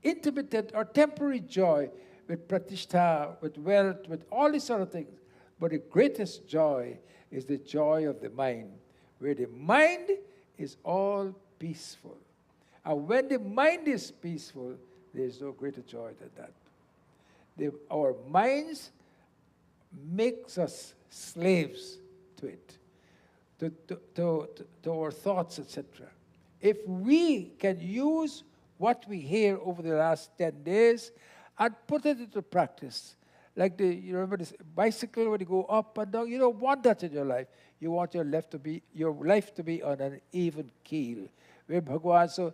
intermittent or temporary joy with pratishtha, with wealth, with all these sort of things. But the greatest joy is the joy of the mind, where the mind is all peaceful. And when the mind is peaceful, there is no greater joy than that. Our minds makes us slaves to it, to our thoughts, etc. If we can use what we hear over the last 10 days and put it into practice, like you remember this bicycle when you go up and down, you don't want that in your life. You want your life to be on an even keel. Where Bhagwan, so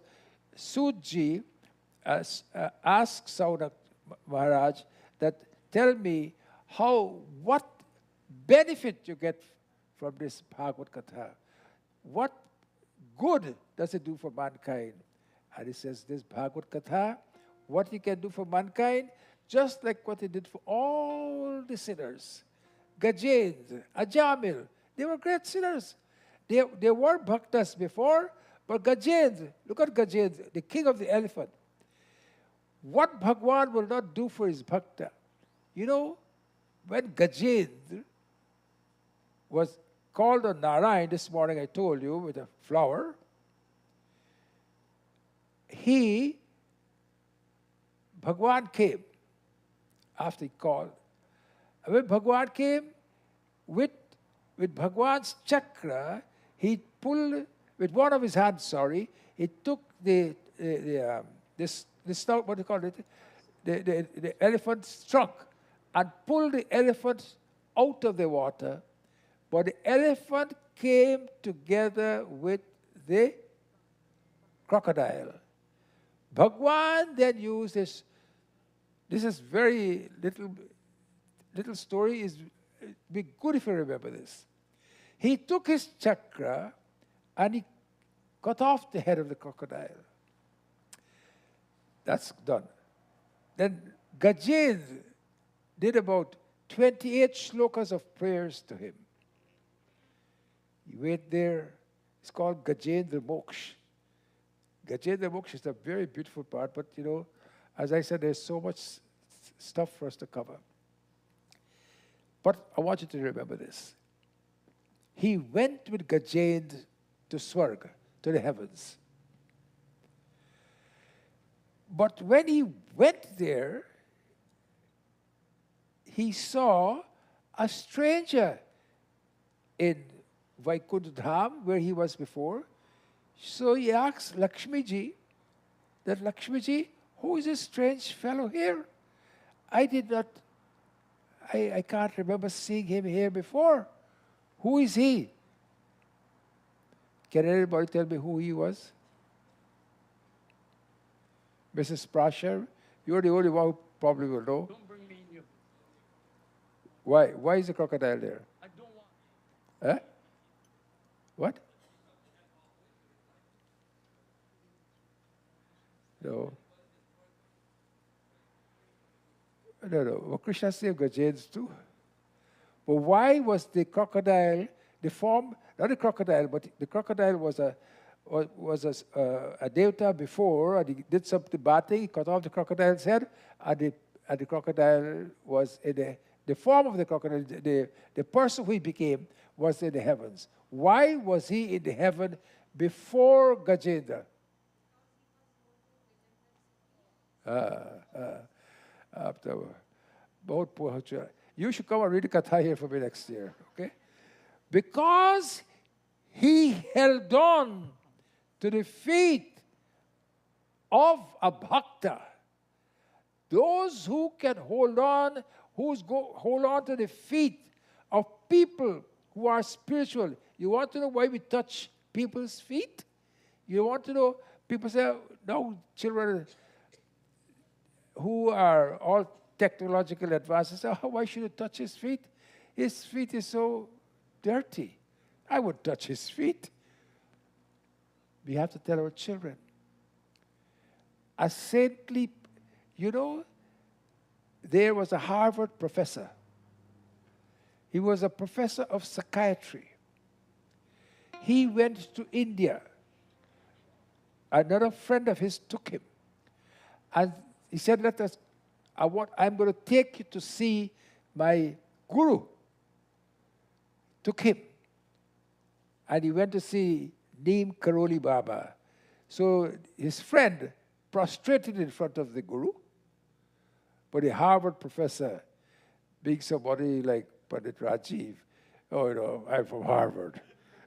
Suji asked Saunak Maharaj that tell me what benefit you get from this Bhagavad Katha. What good does it do for mankind? And he says, this Bhagavad Katha, what he can do for mankind, just like what he did for all the sinners. Gajendra, Ajamil, they were great sinners. They were bhaktas before, but Gajendra, look at Gajendra, the king of the elephant. What Bhagwan will not do for his bhakta? You know, when Gajendra was called on Narayan this morning, I told you, with a flower, Bhagwan came after he called. And when Bhagwan came, with Bhagwan's chakra, he pulled, with one of his hands, he took the what do you call it? The elephant's trunk and pulled the elephant out of the water. But the elephant came together with the crocodile. Bhagwan then used this. This is very little story. Is be good if you remember this. He took his chakra and he cut off the head of the crocodile. That's done. Then Gajendra did about 28 shlokas of prayers to him. He went there. It's called Gajendra Moksha. Gajendra Moksha is a very beautiful part, but as I said, there's so much stuff for us to cover. But I want you to remember this. He went with Gajendra to Swarga, to the heavens. But when he went there, he saw a stranger in Vaikuntha Dham, where he was before. So he asked Lakshmiji, who is this strange fellow here? I can't remember seeing him here before. Who is he? Can anybody tell me who he was? Mrs. Prasher, you're the only one who probably will know. Don't bring me in here. Why? Why is the crocodile there? I don't want. Huh? What? No. No. Well, Krishna saved Gajendra too. But why was the crocodile, the form, not the crocodile, but the crocodile was a devata before, and he did some bad thing, he cut off the crocodile's head, and the crocodile was in the form of the crocodile, the person who he became was in the heavens. Why was he in heaven before Gajendra? After both poor. You should come and read the Katha here for me next year, okay? Because he held on to the feet of a bhakta. Those who can hold on, hold on to the feet of people who are spiritual. You want to know why we touch people's feet? You want to know, people say, no, children who are all technological advances say, oh, why should you touch his feet? His feet is so dirty. I would touch his feet. We have to tell our children. A saintly, there was a Harvard professor. He was a professor of psychiatry. He went to India. Another friend of his took him. And he said, I'm going to take you to see my guru. Took him. And he went to see Neem Karoli Baba. So his friend prostrated in front of the guru. But a Harvard professor, being somebody like Pandit Rajiv, I'm from Harvard.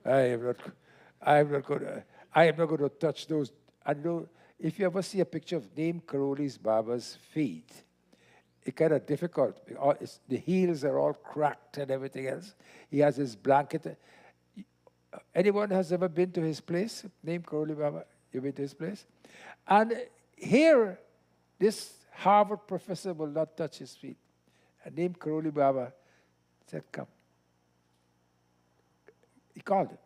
I am not going to touch those. If you ever see a picture of Neem Karoli Baba's feet, it's kind of difficult. The heels are all cracked and everything else. He has his blanket. Anyone has ever been to his place? Neem Karoli Baba? You been to his place? And here, this Harvard professor will not touch his feet. And Neem Karoli Baba said, come. He called him.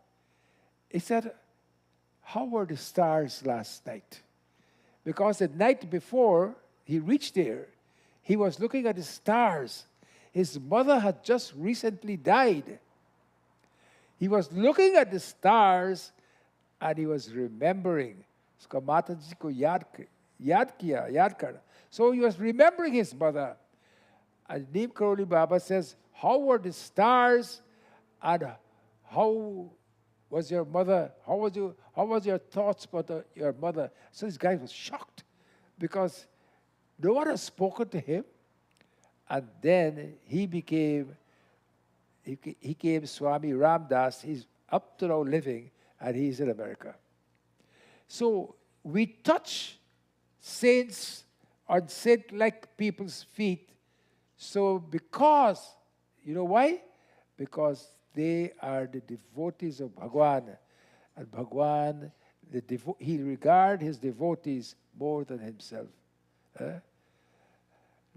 He said, how were the stars last night? Because the night before he reached there, he was looking at the stars. His mother had just recently died. He was looking at the stars and he was remembering. So he was remembering his mother. And Neem Karoli Baba says, how were the stars and how was your mother? How was your thoughts about your mother? So this guy was shocked because no one has spoken to him. And then he became Swami Ramdas. He's up to now living, and he's in America. So we touch saints or saint-like people's feet. So because, you know why? Because they are the devotees of Bhagwan. And Bhagwan, he regards his devotees more than himself.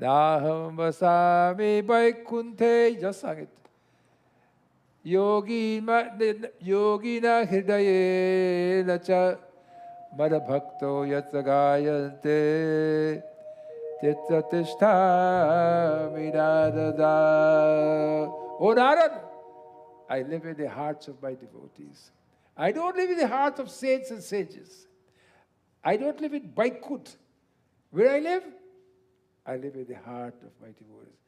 Naham vasami vaikunthe, just sang it. Yogina hridaye nacha madabhakto yatsagayante titratishta midadada. Oh Narad, I live in the hearts of my devotees. I don't live in the hearts of saints and sages. I don't live in Vaikut. Where I live in the heart of my devotees.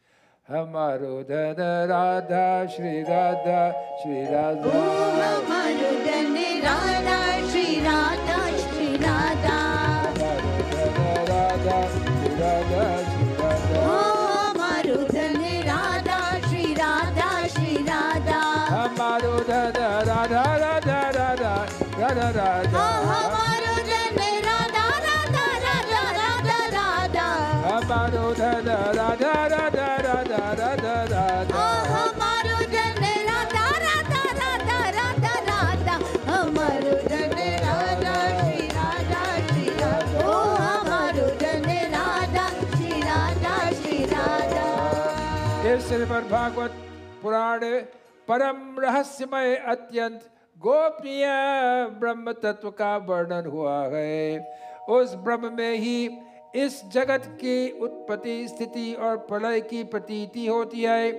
Hamaro Dana Radha Shri Radha Shri Radha. Oh, Hamaro Dana Radha Shri Radha Shri Radha. Hamaro Dana Radha Shri Radha Shri Radha. Hamaro Dana Radha Radha Radha Radha Radha. Hamaro Dana Radha Radha Radha Radha Radha. Hamaro Dana Radha Radha Radha Radha Radha. Hamaro Dana Radha Radha Radha Radha Radha. Hamaro Dana Radha Shri Radha Shri Radha. Oh, Hamaro Dana Radha Shri Radha Shri Radha. इस श्रीमद् भागवत पुराण परम रहस्यमय अत्यंत गोपनीय ब्रह्म तत्व का वर्णन हुआ है। उस ब्रह्म में ही इस जगत की उत्पत्ति, स्थिति और प्रलय की प्रतीति होती है।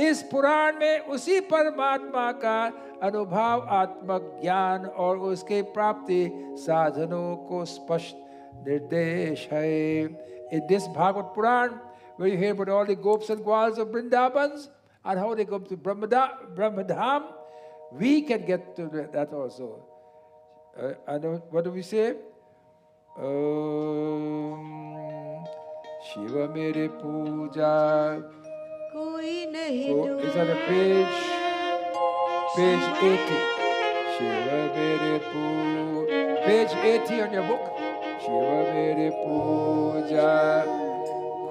इस पुराण में उसी परमात्मा का अनुभवात्मक ज्ञान और उसके प्राप्ति साधनों को स्पष्ट निर्देश है। In this Bhagvat Puran, where you hear about all the gopis and gwals of Vrindavans and how they go to Brahmadham, we can get to that also. And what do we say? Shiva mere puja. कोई नहीं It's on the page 80. Shiva mere puja. Page 80 on your book. Shiva mere puja.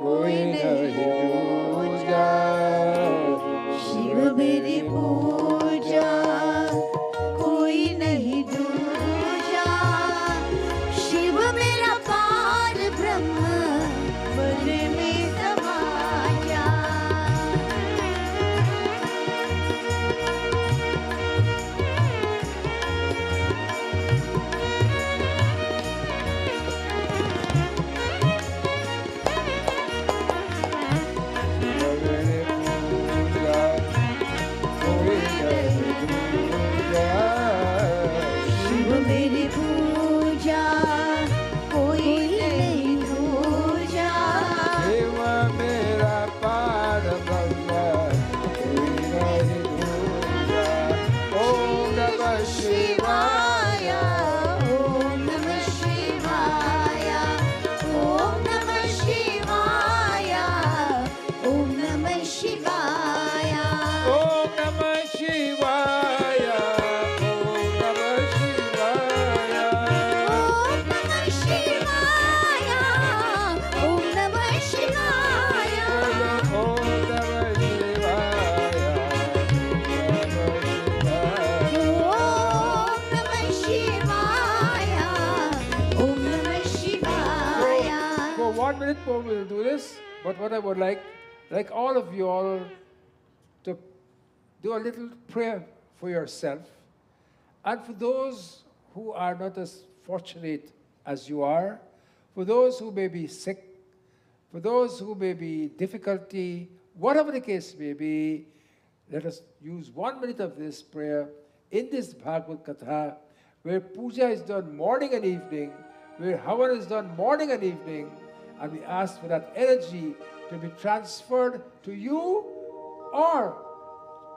Koi nahi dooja. Shiv मेरी पूजा कोई नहीं दूजा शिव मेरा पार ब्रह्म मन में समा जा शिव मेरी पूजा कोई नहीं दूजा Shiva mera par brahma. Koi nahi dooja. Om Namah Shivaya. ओम नमः शिवाय ओम नमः शिवाय ओम नमः शिवाय Om Namah Shivaya. Om Namah Shivaya. ओम नमः शिवाय ओम नमः शिवाय Om Namah Shivaya. ओम नमः शिवाय 1 minute more we'll do this. But what I would like all of you all to do a little prayer for yourself and for those who are not as fortunate as you are, for those who may be sick, for those who may be difficulty, whatever the case may be, let us use 1 minute of this prayer in this Bhagvat Katha, where puja is done morning and evening, where Havan is done morning and evening, and we ask for that energy to be transferred to you or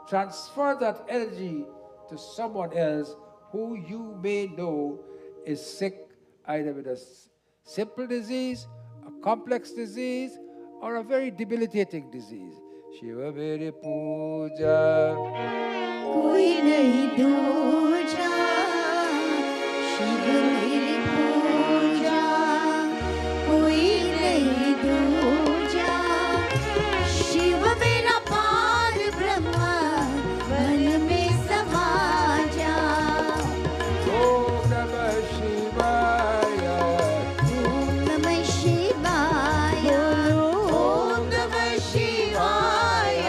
transfer that energy to someone else who you may know is sick, either with a simple disease, a complex disease, or a very debilitating disease. Shiva mere puja. कोई नहीं दूजा शिव मेरी पूजा कोई नहीं दूजा शिव मेरा पार ब्रह्म मन में समा जा Om Namah Shivaya. ओम नमः शिवाय ओम नमः शिवाय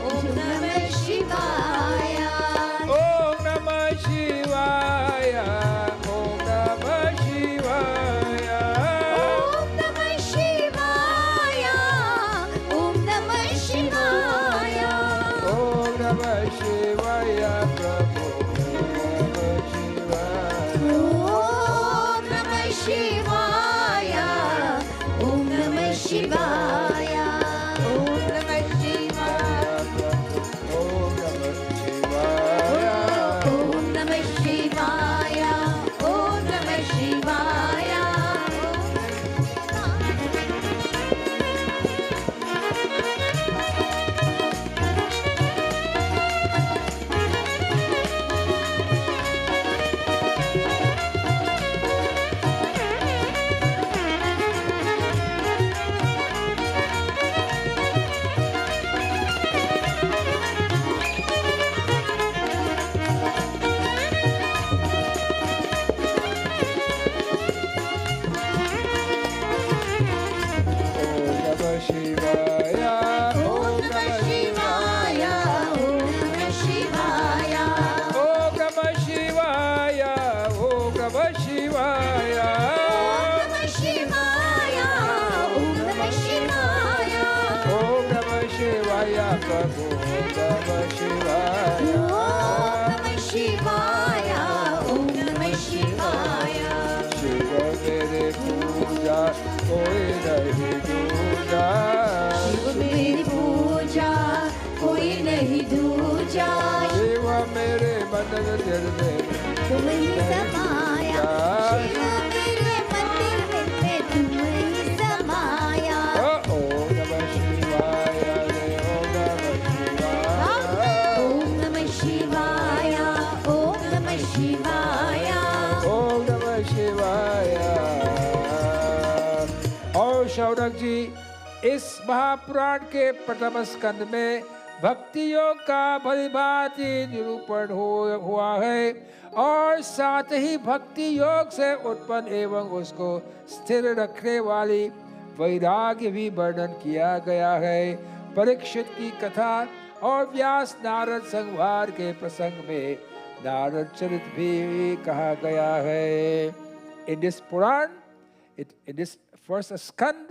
ओम नमः शिवाय Om Namah Shivaya. Om Namah Shivaya. ओम नमः शिवाय ओम नमः शिवाय Om Namah Shivaya. Prabhu. Om Namah Shivaya. ओम नमः शिवाय ओम नमः शिवाय ओम नमः शिवाय Om Namah Shivaya. ओम नमः शिवाय Prabhu Namah Shivaya. Om Namah Shivaya. Om Namah Shivaya. Shiva mere puja koi nahi dooja. Shiv मेरी पूजा कोई नहीं दूजा Shiva mere तुम ही समाया, शिव मेरे मंदिर में तुम ही समाया। ओम नमः शिवाय, ओम नमः शिवाय, ओम नमः शिवाय, ओम नमः शिवाय। और शौनक जी, इस महापुराण के प्रथम स्कंद में भक्ति योग का भलीभांति निरूपण हुआ है और साथ ही भक्ति योग से उत्पन्न एवं उसको स्थिर रखने वाली वैराग्य भी वर्णन किया गया है। परीक्षित की कथा और व्यास नारद संवार के प्रसंग में नारद चरित भी कहा गया है। In this Puran, in this first skand,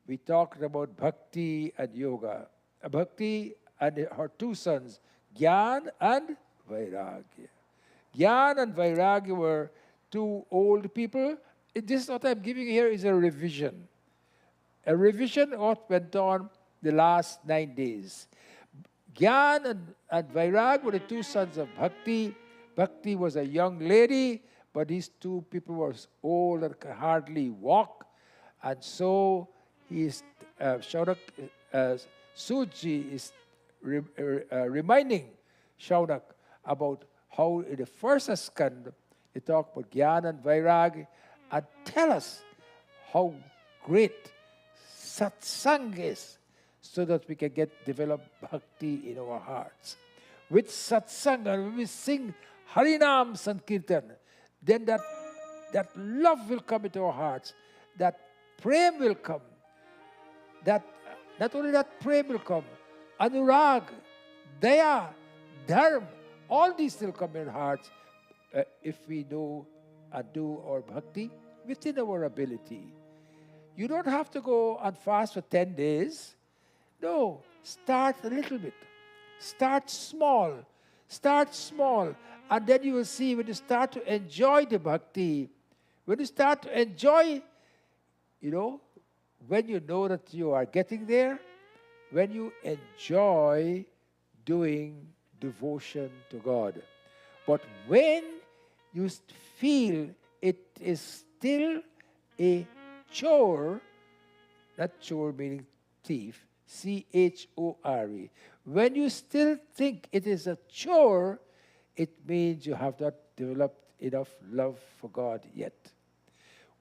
we talked about bhakti and yoga. Bhakti and her two sons, Gyan and Vairagya. Gyan and Vairagya were two old people. This what I'm giving here is a revision. A revision of what went on the last 9 days. Gyan and Vairagya were the two sons of Bhakti. Bhakti was a young lady, but these two people were old and could hardly walk. And so Suji is reminding Shaunak about how in the first skand they talk about Gyan and Vairagya and tell us how great satsang is so that we can develop bhakti in our hearts. With satsang, and when we sing Harinam Sankirtan, then that love will come into our hearts, that prem will come, that not only that prem will come, anurag, daya, dharma, all these will come in our hearts if we know and do our bhakti within our ability. You don't have to go and fast for 10 days. No, start a little bit. Start small. Start small. And then you will see when you start to enjoy the bhakti, when you start to enjoy, when you know that you are getting there, when you enjoy doing devotion to God. But when you feel it is still a chore, not chore meaning thief, C-H-O-R-E. When you still think it is a chore, it means you have not developed enough love for God yet.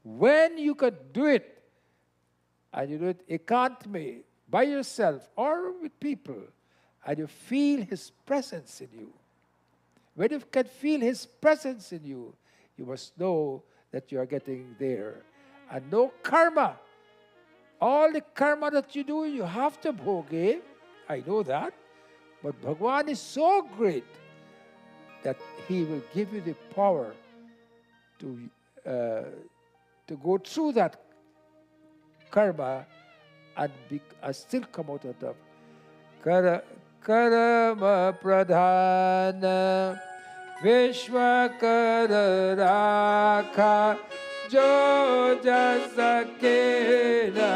When you can do it, and you do it ekantme, by yourself or with people, and you feel His presence in you. When you can feel His presence in you, you must know that you are getting there. And no karma. All the karma that you do, you have to bhoge. I know that. But Bhagwan is so great that He will give you the power to go through that karma and still come out of the karma pradhana vishwakara rakha jo jasakena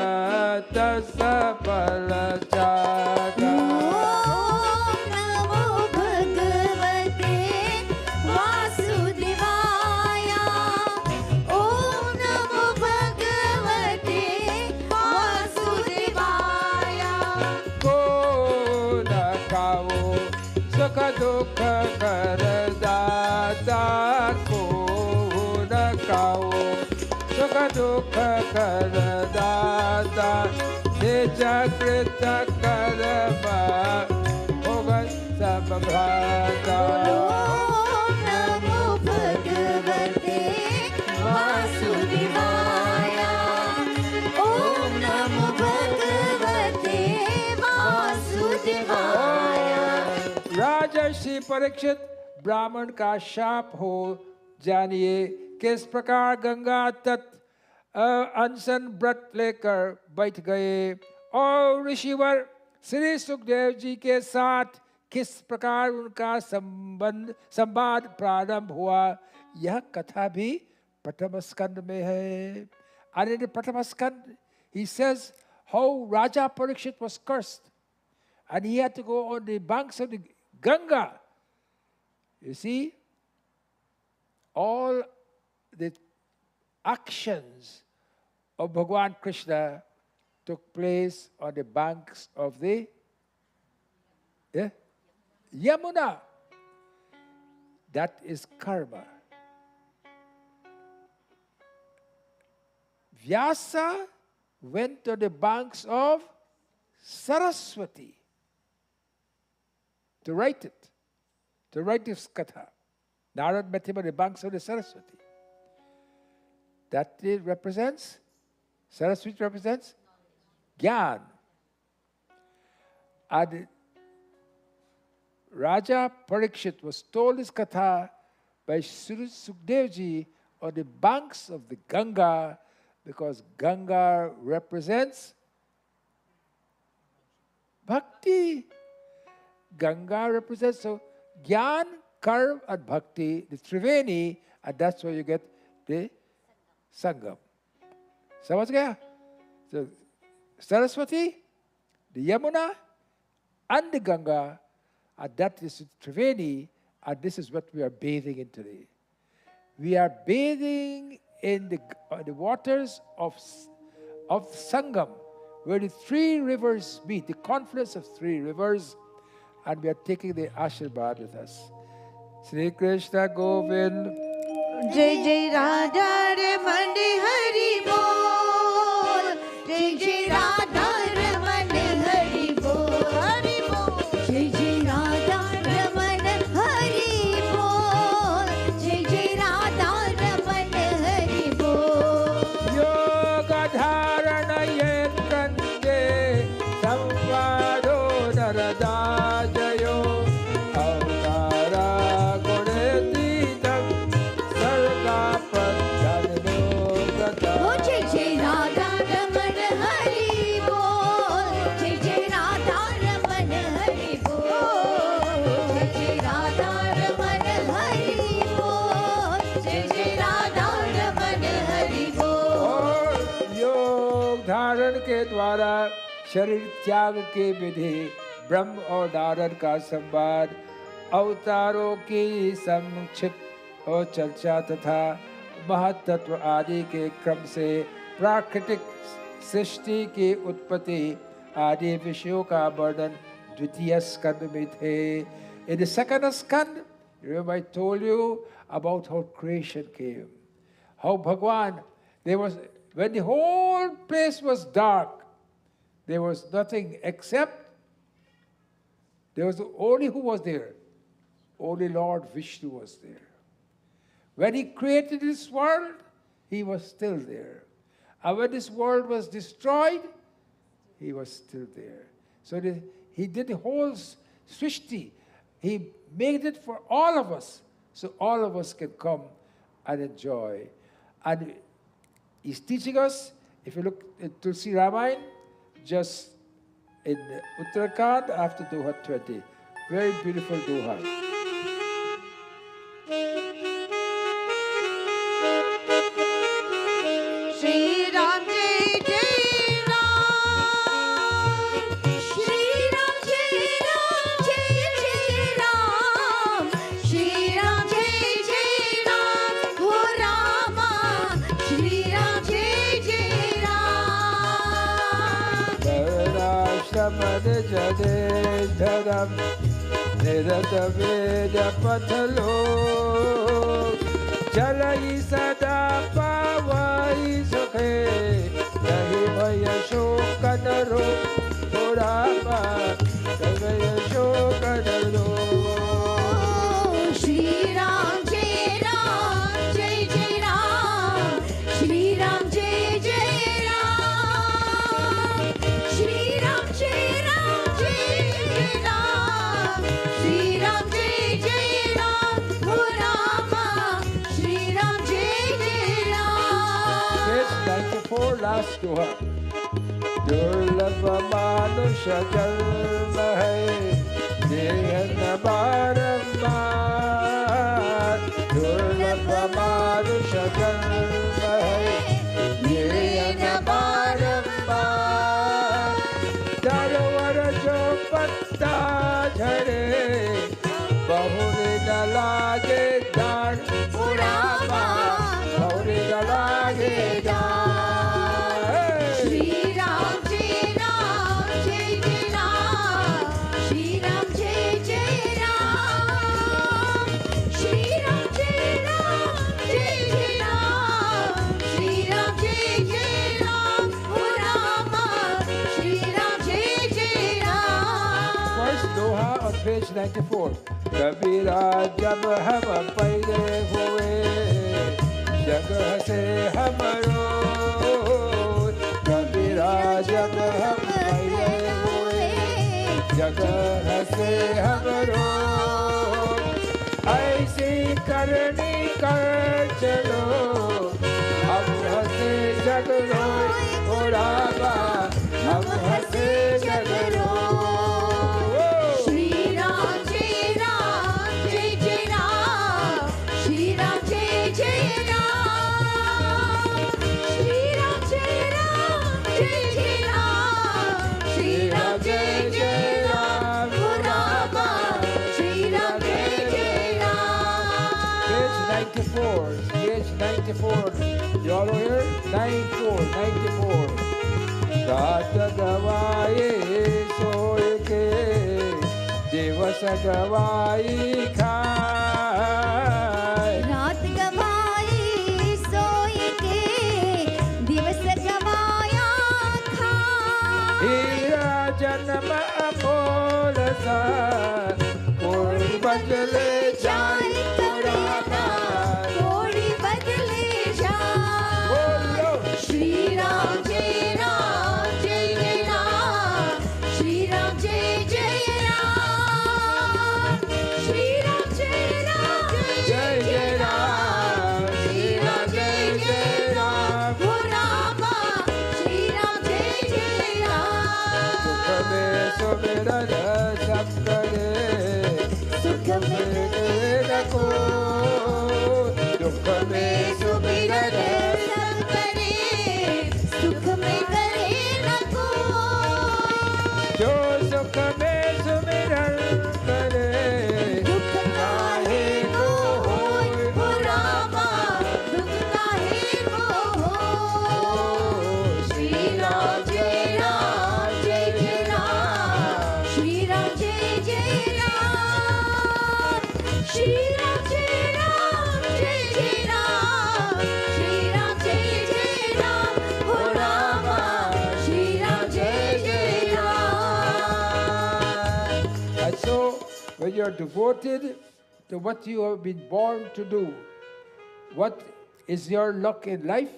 tasa palachata. Dukha karadata ko na kao, sukha dukha karadata, nija krita karma, hogan samabhata. Om Namo Bhagavate Vasudevaya. Om Namo Bhagavate Vasudevaya. राजर्षि परीक्षित ब्राह्मण का शाप हो जानिए किस प्रकार गंगा तट अनशन व्रत लेकर बैठ गए और ऋषिवर श्री सुखदेव जी के साथ किस प्रकार उनका संवाद प्रारंभ हुआ, यह कथा भी प्रथम स्कंद में है. And in the प्रथम स्कंद he says how Raja Parikshit was cursed and he had to go on the banks of the Ganga. You see, all the actions of Bhagwan Krishna took place on the banks of the Yamuna. That is karma. Vyasa went to the banks of Saraswati to write this Katha. Narad met him on the banks of the Saraswati. That represents, Saraswati represents Gyan. And Raja Parikshit was told this Katha by Sri Sukdevji on the banks of the Ganga, because Ganga represents Bhakti. Ganga represents, so Gyan, Karma and Bhakti, the Triveni, and that's where you get the Sangam. Samajh gaya? So Saraswati, the Yamuna, and the Ganga, and that is Triveni, and this is what we are bathing in today. We are bathing in the waters of Sangam, where the three rivers meet, the confluence of three rivers, and we are taking the Ashirvad with us. Sri Krishna Govind. Jai Jai Radha Raman Hari Bol. Jai Jai Radha Raman Hari Bol. Hari Bol. Jai Jai Radha Raman Hari Bol. Jai Jai Radha Raman Hari Bol. Yoga Dharana Yetrande Samvado Narada Jayo Avtara Gunetitam Sarga Pradhanino Gata. Oh Jai Jai Radha Raman Hari Bol. Jai Jai Radha Raman Hari Bol. Jai Jai Radha Raman Hari Bol. Jai Jai Radha Raman Hari Bol. और योग धारण के द्वारा शरीर त्याग के विधि, ब्रह्म और नारद का संवाद, अवतारों की संक्षिप्त और चर्चा तथा महत्त्व आदि के क्रम से प्राकृतिक सृष्टि की उत्पत्ति आदि विषयों का वर्णन द्वितीय स्कंद में थे. In the second skand, remember I told you about how creation came, how Bhagwan, when the whole place was dark, there was nothing except, there was only who was there? Only Lord Vishnu was there. When he created this world, he was still there. And when this world was destroyed, he was still there. So he did the whole Srishti. He made it for all of us, so all of us can come and enjoy. And he's teaching us, if you look at Tulsi Ramayana, just in Uttarakhand after Doha 20. Very beautiful Doha. Shri Ram Jai Jai Ram. Shri Ram Jai Ram Jai Jai Ram. Shri Ram Jai Jai Ram. Oh Rama. Shri Ram Jai Jai Ram. Shamad Jade Dharam Nirata Veda Pathalo Jalai Sada Pavai Sukhe Nahi Bhaya Shokanaro Purama Navaya Shokanaro. Shri Ram Jai Ram Jai Jai Ram. Shri Ram Jai Jai Ram. Shri Ram Jai Ram Jai Jai Ram. Shri Ram Jai Jai Ram. Oh Rama. Shri Ram Jai Jai Ram. Page 94, last Doha. Durlabha Manusha Janma Hai Dehan Barambar. Durlabha Manusha Janma Hai Dehan Barambar. Darwara Jo Patta Jhare Bahune Na Lage Dar Pura 94. कबीरा जब हम पैदे हुए जगह से हमरो, कबीरा जब हम पैदे हुए जगह से हमरो, ऐसी करनी कर चलो हम हंसे जग रोए ओ रामा, हम हंसे जग रोए। श्री राम जय राम जय जय राम, श्री राम जय जय राम, श्री राम जय राम जय जय राम, श्री राम जय जय राम, ओ रामा श्री राम जय जय Ram. Page 94, page 94. You all here? 94, 94. रात गवाए सोए के दिवस गवाई खाए, रात गवाई सोई के दिवस गवाया खाए, हीरा जन्म अमोल सा कोई बदले जाए पुराना, कोड़ी बदले जाए। बोलो श्री राम जय राम, श्री राम जय जय राम, श्री राम जय राम जय जय राम, श्री राम जय जय राम, ओ रामा श्री राम जय जय सुख राम। में सुमिरन सब करे, सुख में रखो दुख में सुमिरन, सब करे, सुख में करे न कोई, जो सुख में सुमिरन करे दुख काहे को होय, ओ रामा दुख काहे को होय। श्री राम जय राम, श्री राम जय जय राम, श्री राम जय राम जय जय राम, श्री राम जय जय राम, ओ रामा श्री राम जय जय Ram. And so, when you're devoted to what you have been born to do, what is your luck in life,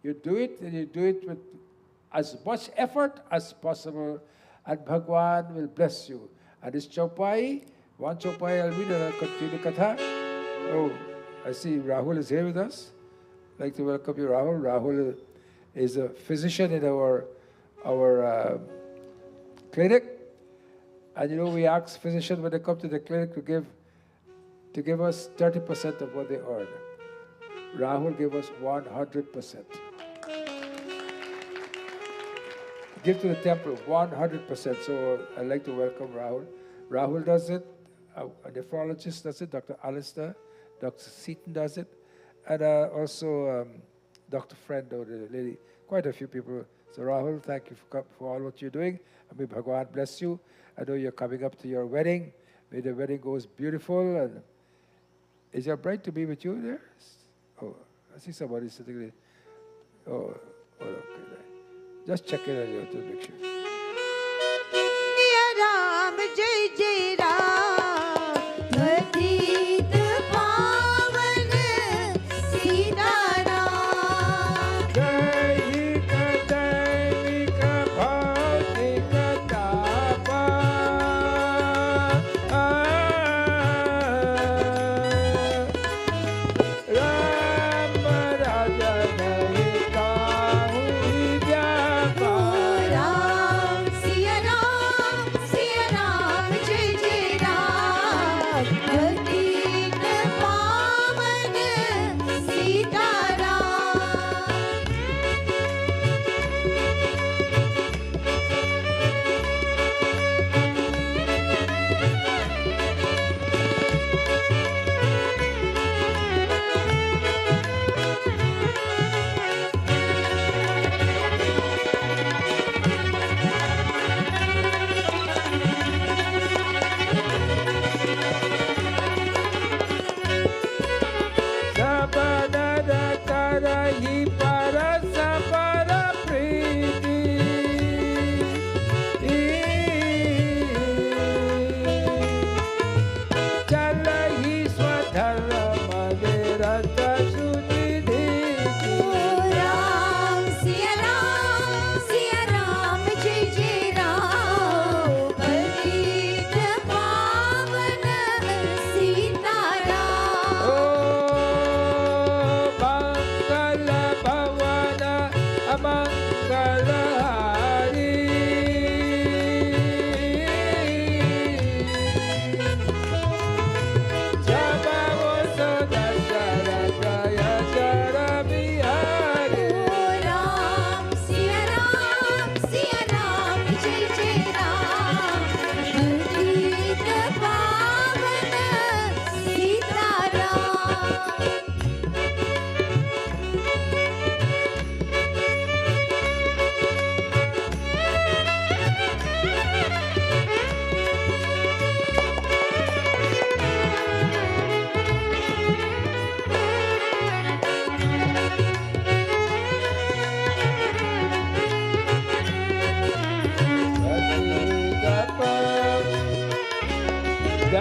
you do it and you do it with as much effort as possible, and Bhagwan will bless you. And this Chaupai, one Chaupai, I'll read and I'll continue Katha. Oh, I see Rahul is here with us. I'd like to welcome you, Rahul. Rahul is a physician in our clinic. And you know, we ask physicians when they come to the clinic to give us 30% of what they earn. Rahul gave us 100%. Give to the temple 100%. So I'd like to welcome Rahul. Rahul does it. A nephrologist does it. Dr. Alistair, Dr. Seaton does it, and also Dr. Friend or the lady. Quite a few people. So Rahul, thank you for all what you're doing. And may Bhagwan bless you. I know you're coming up to your wedding. May the wedding goes beautiful. And is your bride to be with you there? Oh, I see somebody sitting there. Oh, okay. Just check it out to make sure. जय राम जय जय राम, पतित पावन सीताराम। दैहिक दैविक भौतिक तापा, राम राजा नहीं काहू व्यापा। राम सिया राम जय जय राम,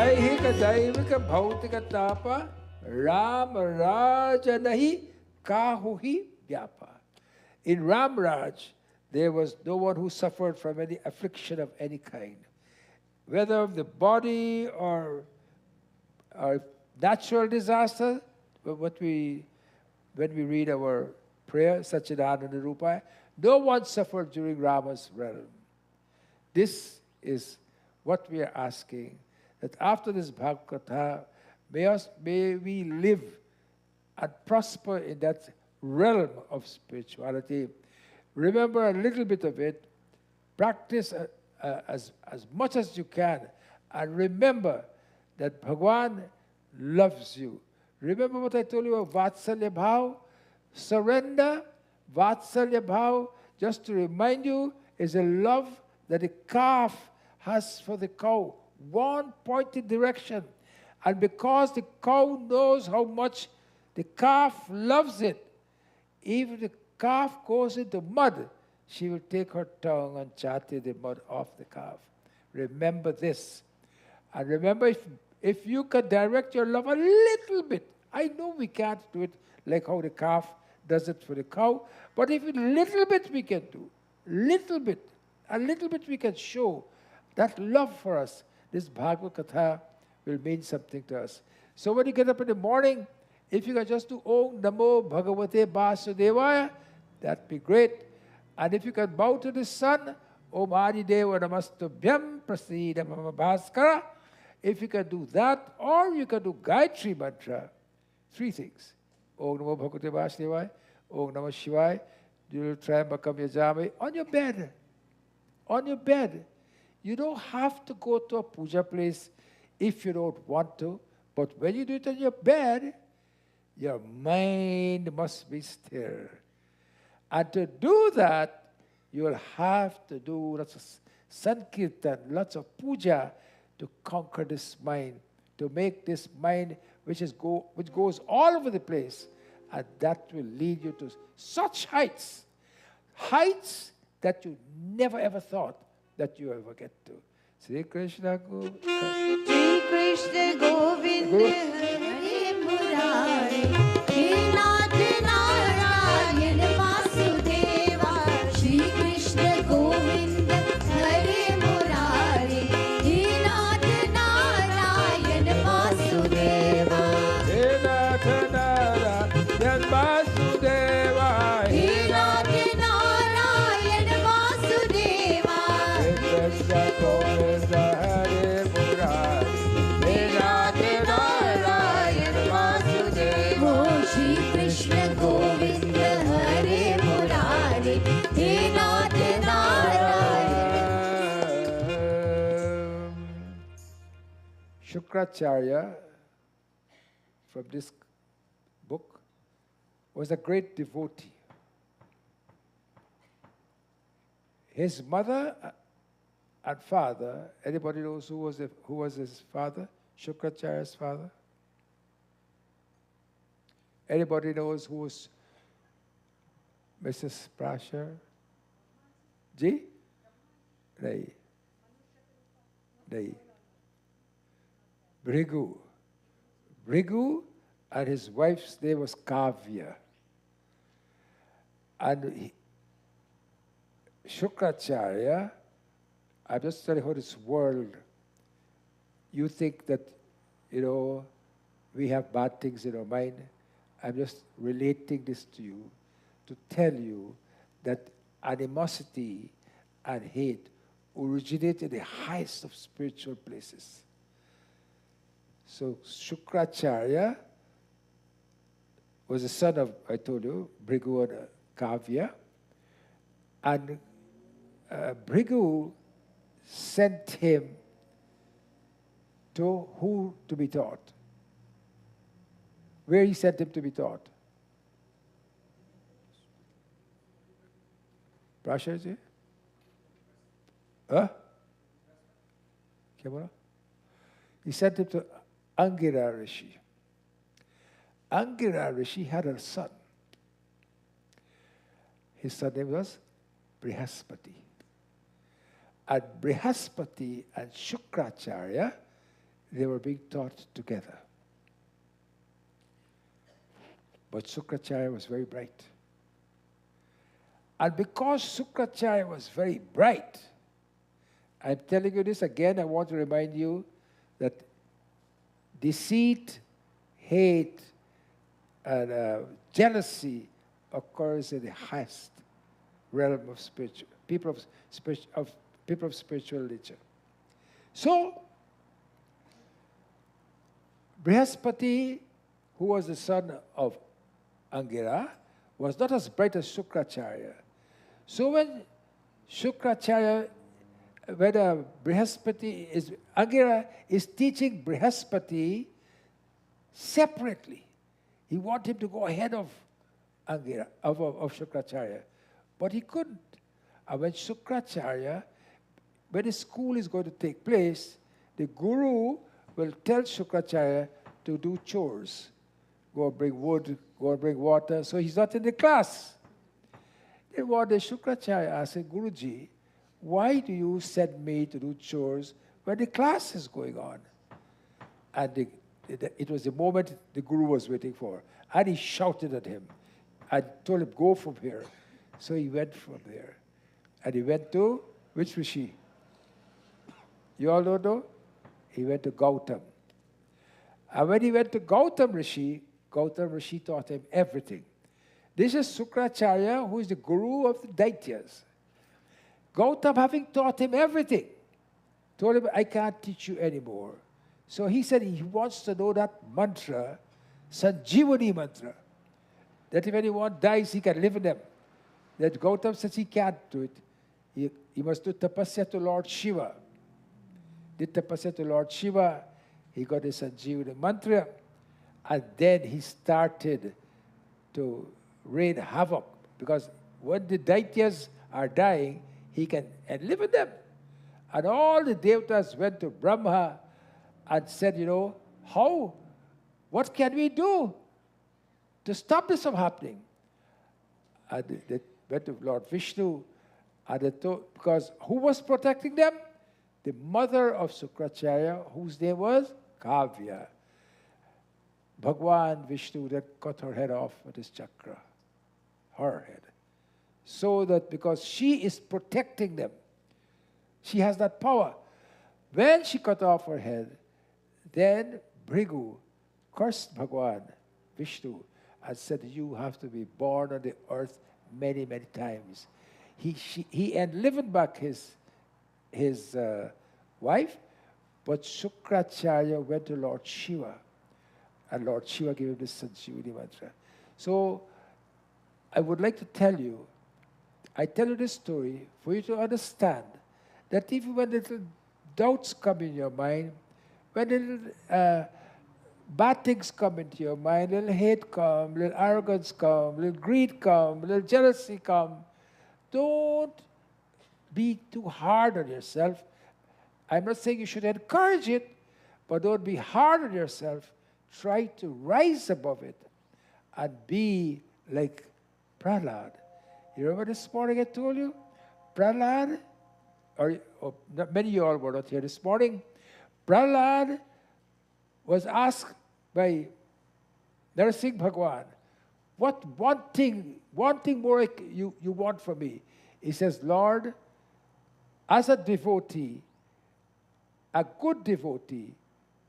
दैहिक दैविक भौतिक ताप राम राज nahi kahu hi vyapa. In Ram Raj, there was no one who suffered from any affliction of any kind, whether of the body or natural disaster. When we read our prayer, Satchidananda Rupaya, no one suffered during Rama's realm. This is what we are asking, that after this Bhagavad, may we live and prosper in that realm of spirituality. Remember a little bit of it, practice as much as you can, and remember that Bhagwan loves you. Remember what I told you about Vatsalya Bhav? Surrender, Vatsalya Bhav, just to remind you, is a love that a calf has for the cow, one pointed direction. And because the cow knows how much the calf loves it, even the calf goes into mud, she will take her tongue and chatti the mud off the calf. Remember this. And remember, if you can direct your love a little bit, I know we can't do it like how the calf does it for the cow, but if a little bit we can do, a little bit we can show that love for us, this Bhagavad Katha will mean something to us. So when you get up in the morning, if you can just do Om Namo Bhagavate Vasudevaya, that'd be great. And if you can bow to the sun, Om Adi Deva Namastubhyam Prasida Mama Bhaskara, if you can do that, or you can do Gayatri Mantra, 3 things. Om Namo Bhagavate Vasudevaya, Om Namah Shivaya, Trayambakam Yajami, on your bed. On your bed. You don't have to go to a puja place if you don't want to, but when you do it on your bed, your mind must be still. And to do that, you will have to do lots of sankirtan, lots of puja to conquer this mind, to make this mind which goes all over the place, and that will lead you to such heights that you never ever thought that you ever get to. Sri Krishna Govinda. Shri Krishna Govinda Hare Murari, He Nath Narayan Vasudeva. Shri Krishna Govinda Hare Murari, He Nath Narayan Vasudeva. He Nath Narayan Vasudeva. He Nath Narayan Vasudeva. Krishna Govinda Hare Murari, He Nath Narayan Vasudeva. Shri Krishna Govinda Hare Murari, He Nath Narayan. Shukracharya, from this book, was a great devotee. His mother and father, anybody knows who was his father? Shukracharya's father? Anybody knows who was Mrs. Prasher? Ji? Nahi. Nahi. Bhrigu. Bhrigu, and his wife's name was Kavya. And Shukracharya, I'm just telling you how this world, you think that, we have bad things in our mind. I'm just relating this to you to tell you that animosity and hate originate in the highest of spiritual places. So Shukracharya was the son of, I told you, Bhrigu and Kavya. And Bhrigu sent him to who to be taught? Where he sent him to be taught? Prasharji? Huh? He sent him to Angira Rishi. Angira Rishi had a son. His son name was Brihaspati. And Brihaspati and Shukracharya, they were being taught together. But Sukracharya was very bright. And because Sukracharya was very bright, I'm telling you this again, I want to remind you that deceit, hate, and jealousy occurs in the highest realm of people of spiritual nature. So, Brihaspati, who was the son of Angira, was not as bright as Shukracharya. So when Angira is teaching Brihaspati separately. He wanted him to go ahead of Angira, of Shukracharya, but he couldn't. And when the school is going to take place, the guru will tell Shukracharya to do chores. Go and bring wood, go and bring water, so he's not in the class. Then one day Shukracharya asked him, Guruji, why do you send me to do chores when the class is going on? And it was the moment the guru was waiting for. And he shouted at him and told him, go from here. So he went from there. And he went to, which Rishi? You all don't know? He went to Gautam. And when he went to Gautam Rishi taught him everything. This is Sukracharya, who is the guru of the Daityas. Gautam, having taught him everything, told him, I can't teach you anymore. So he said he wants to know that mantra, Sanjivani mantra, that if anyone dies, he can live in them. That Gautam says he can't do it. He must do tapasya to Lord Shiva. Did tapasya to Lord Shiva, he got the Sanjivani mantra, and then he started to rain havoc, because when the Daityas are dying, he can live with them. And all the Devatas went to Brahma and said, what can we do to stop this from happening? And they went to Lord Vishnu, and they told, because who was protecting them? The mother of Sukracharya, whose name was Kavya. Bhagwan Vishnu then cut her head off with his chakra, her head. So that because she is protecting them, she has that power. When she cut off her head, then Bhrigu cursed Bhagwan Vishnu and said, you have to be born on the earth many, many times. He enlivened back his wife, but Shukracharya went to Lord Shiva, and Lord Shiva gave him this Sanjivani mantra. So I would like to tell you, I tell you this story for you to understand that even when little doubts come in your mind, when little bad things come into your mind, little hate come, little arrogance come, little greed come, little jealousy come, don't be too hard on yourself. I'm not saying you should encourage it, but don't be hard on yourself. Try to rise above it and be like Prahlad. You remember this morning I told you? Prahlad, or many of you all were not here this morning. Prahlad was asked by Narsingh Bhagwan, what one thing more you want from me? He says, Lord, as a devotee, a good devotee,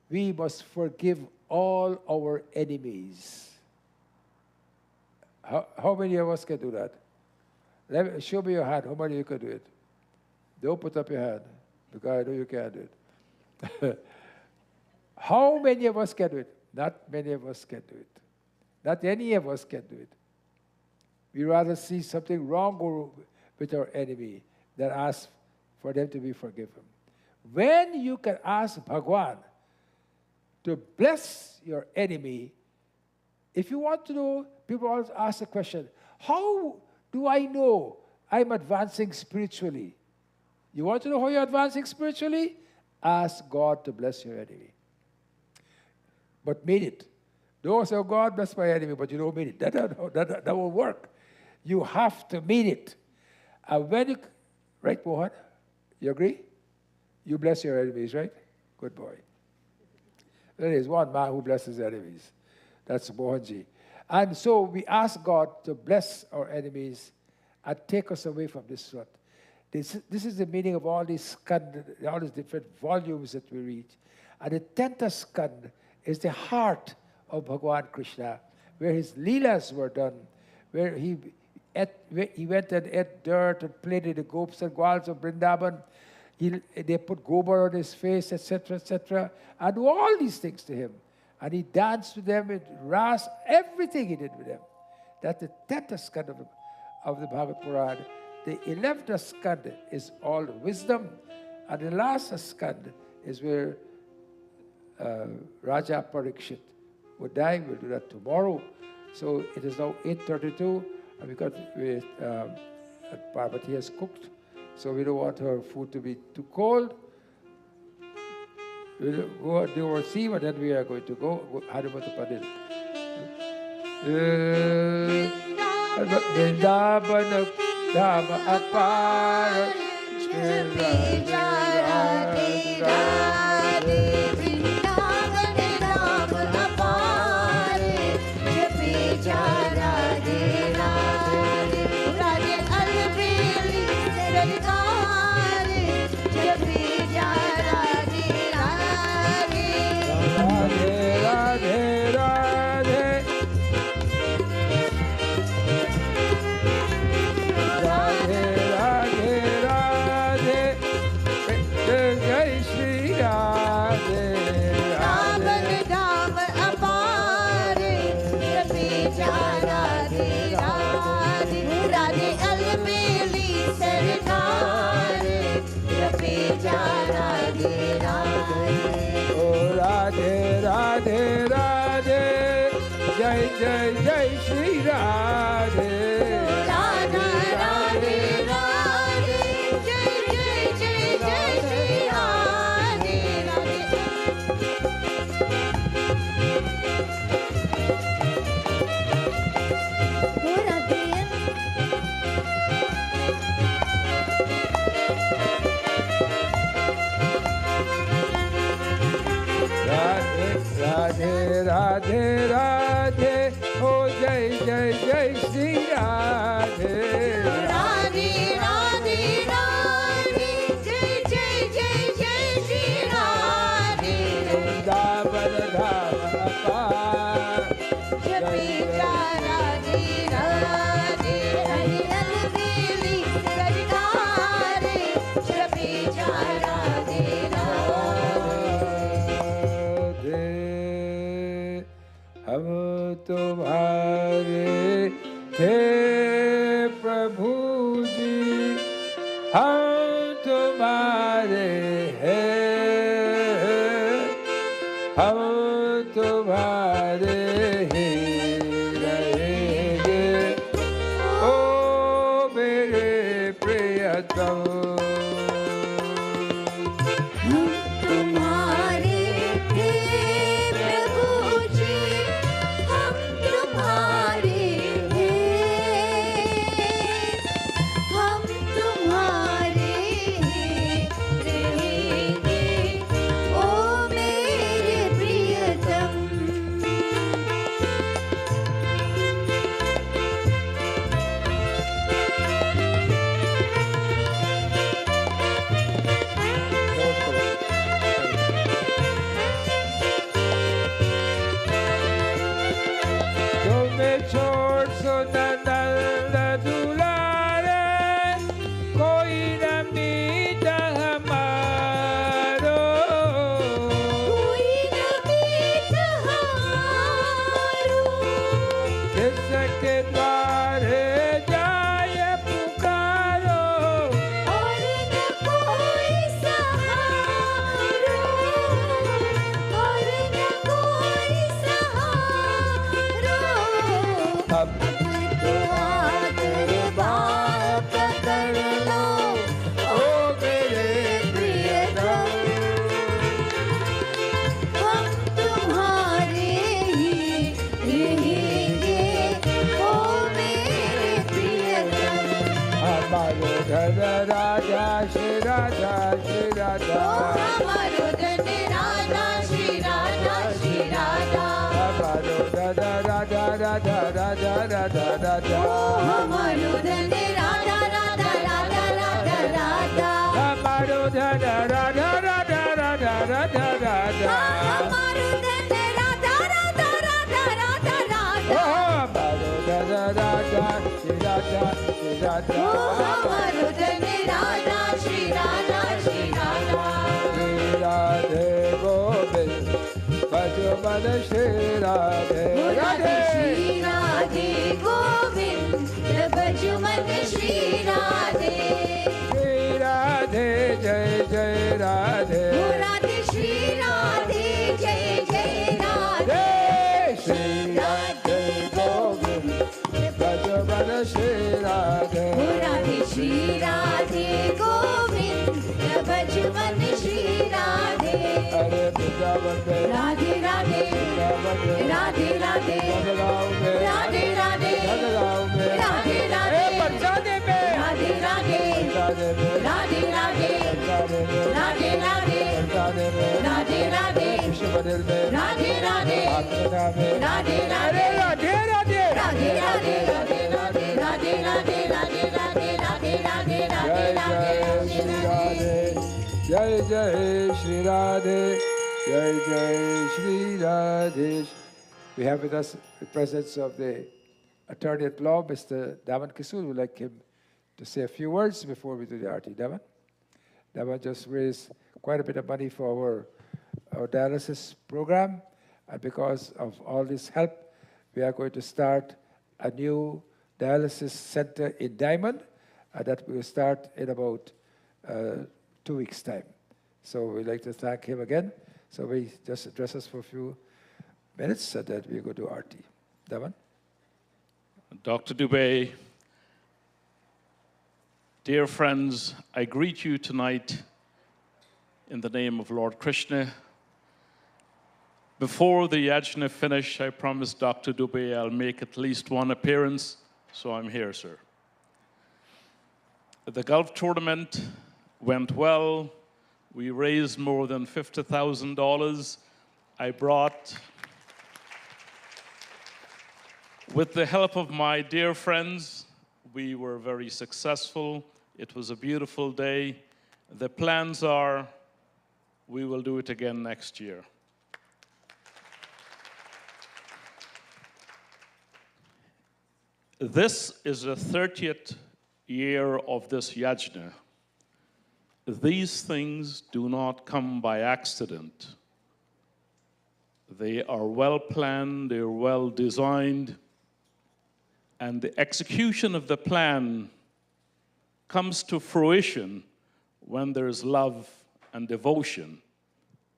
we must forgive all our enemies. How many of us can do that? Show me your hand. How many of you can do it? Don't put up your hand, because I know you can't do it. How many of us can do it? Not many of us can do it. Not any of us can do it. We rather see something wrong with our enemy than ask for them to be forgiven. When you can ask Bhagwan to bless your enemy, if you want to know, people always ask the question, how do I know I'm advancing spiritually? You want to know how you're advancing spiritually? Ask God to bless your enemy. But mean it. Don't say, oh, God bless my enemy, but you don't mean it. That won't work. You have to mean it. And when you, right, Mohan? You agree? You bless your enemies, right? Good boy. There is one man who blesses enemies. That's Mohanji. And so we ask God to bless our enemies and take us away from this rut. This is the meaning of all these skand, all these different volumes that we read. And the 10th skand is the heart of Bhagavan Krishna, where his leelas were done, where he went and ate dirt and played in the gopis and gwals of Vrindavan. They put gobar on his face, etc., and do all these things to him. And he danced with them, with ras, everything he did with them. That's the 10th skand of the Bhagavad Puran. The 11th skand is all wisdom, and the last skand is where Raja Parikshit would die. We'll do that tomorrow. So it is now 8:32, and because Parvati has cooked, so we don't want her food to be too cold. We'll go do our theme, and then we are going to go Hanuman Pandit. Vrindavan Dham apar Shri Radhe Radhe Vrindavan Dham apar Shri Radhe Radhe Radhe alveli sarkar Shri Radhe Radhe Radhe Radhe Radhe Radhe Jai Jai Jai Shri Radhe Radhe Radhe Radhe Jai Jai Jai Jai Shri Radhe Radhe Radhe Radhe Oh Jai Jai Jai Shri Radhe Radhe Radhe Radhe Jai Jai Jai Jai Shri Radhe Vrindavan Dham apar Shri Radhe Radhe Hari alveli sarkar Shri Radhe हम तुम्हारे थे प्रभु जी हम तुम्हारे हैं हम तुम्हारे ही रहेंगे ओ मेरे प्रियतम Radha Shri Radha Shri Radha Hamaru Radha Shri Radha Radha, Radha, Radha, Radha. हमारो धन राधा राधा राधा राधा राधा हमारो धन राधा, राधा, राधा, राधा, राधा. हमारो धन राधा राधा राधा राधा राधा हमारो धन राधा, श्री राधा, श्री राधा. हमारो धन राधा श्री राधा श्री राधा श्री राधे गोविंद भज मन श्री राधे राधे राधे. श्री राधे गोविंद भज मन श्री राधे श्री राधे जय जय राधे. राधे श्री राधे जय जय राधे श्री राधे गोविंद भज मन श्री राधे. राधे श्री राधे गोविंद भज मन श्री राधे अरे वृंदावन में राधे राधे वृंदावन में राधे राधे नगराव में राधे राधे नगराव में राधे राधे ए बरसाने में राधे राधे बरसाने में राधे राधे बरसाने में राधे राधे बरसाने में राधे राधे विश्व मंदिर में राधे राधे आत्मना में राधे अरे राधे राधे राधे राधे राधे राधे राधे राधे राधे राधे राधे राधे राधे जय जय श्री राधे जय जय Shri Radhe. We have with us the presence of the attorney at law, Mr. Daman Kisur. We'd like him to say a few words before we do the arti. Daman? Daman just raised quite a bit of money for our dialysis program. And because of all this help, we are going to start a new dialysis center in Diamond that will start in about 2 weeks' time. So we'd like to thank him again. So we just address us for a few minutes so that we go to RT. Daman? Dr. Dubey, dear friends, I greet you tonight in the name of Lord Krishna. Before the yajna finish, I promised Dr. Dubey I'll make at least one appearance, so I'm here, sir. The golf tournament went well. We raised more than $50,000. I brought, with the help of my dear friends, we were very successful. It was a beautiful day. The plans are we will do it again next year. This is the 30th year of this yajna. These things do not come by accident. They are well planned, they're well designed, and the execution of the plan comes to fruition when there's love and devotion.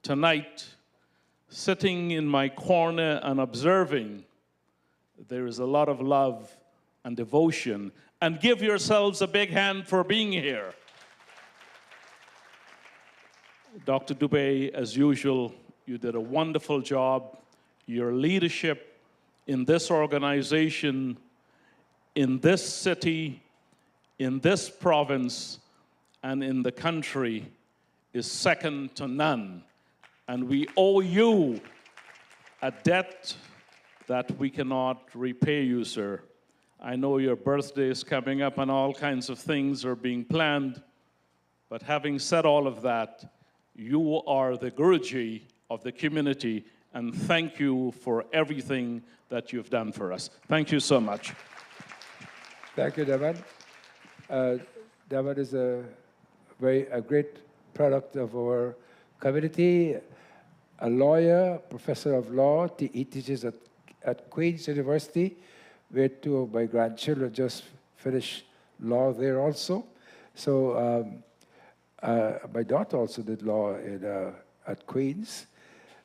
Tonight, sitting in my corner and observing, there is a lot of love and devotion. And give yourselves a big hand for being here. Dr. Dubey, as usual, you did a wonderful job. Your leadership in this organization, in this city, in this province, and in the country is second to none. And we owe you a debt that we cannot repay you, sir. I know your birthday is coming up and all kinds of things are being planned. But having said all of that, you are the Guruji of the community, and thank you for everything that you've done for us. Thank you so much. Thank you, Daman. Daman is a great product of our community, a lawyer, professor of law. He teaches at Queen's University, where two of my grandchildren just finished law there also. So my daughter also did law at Queen's.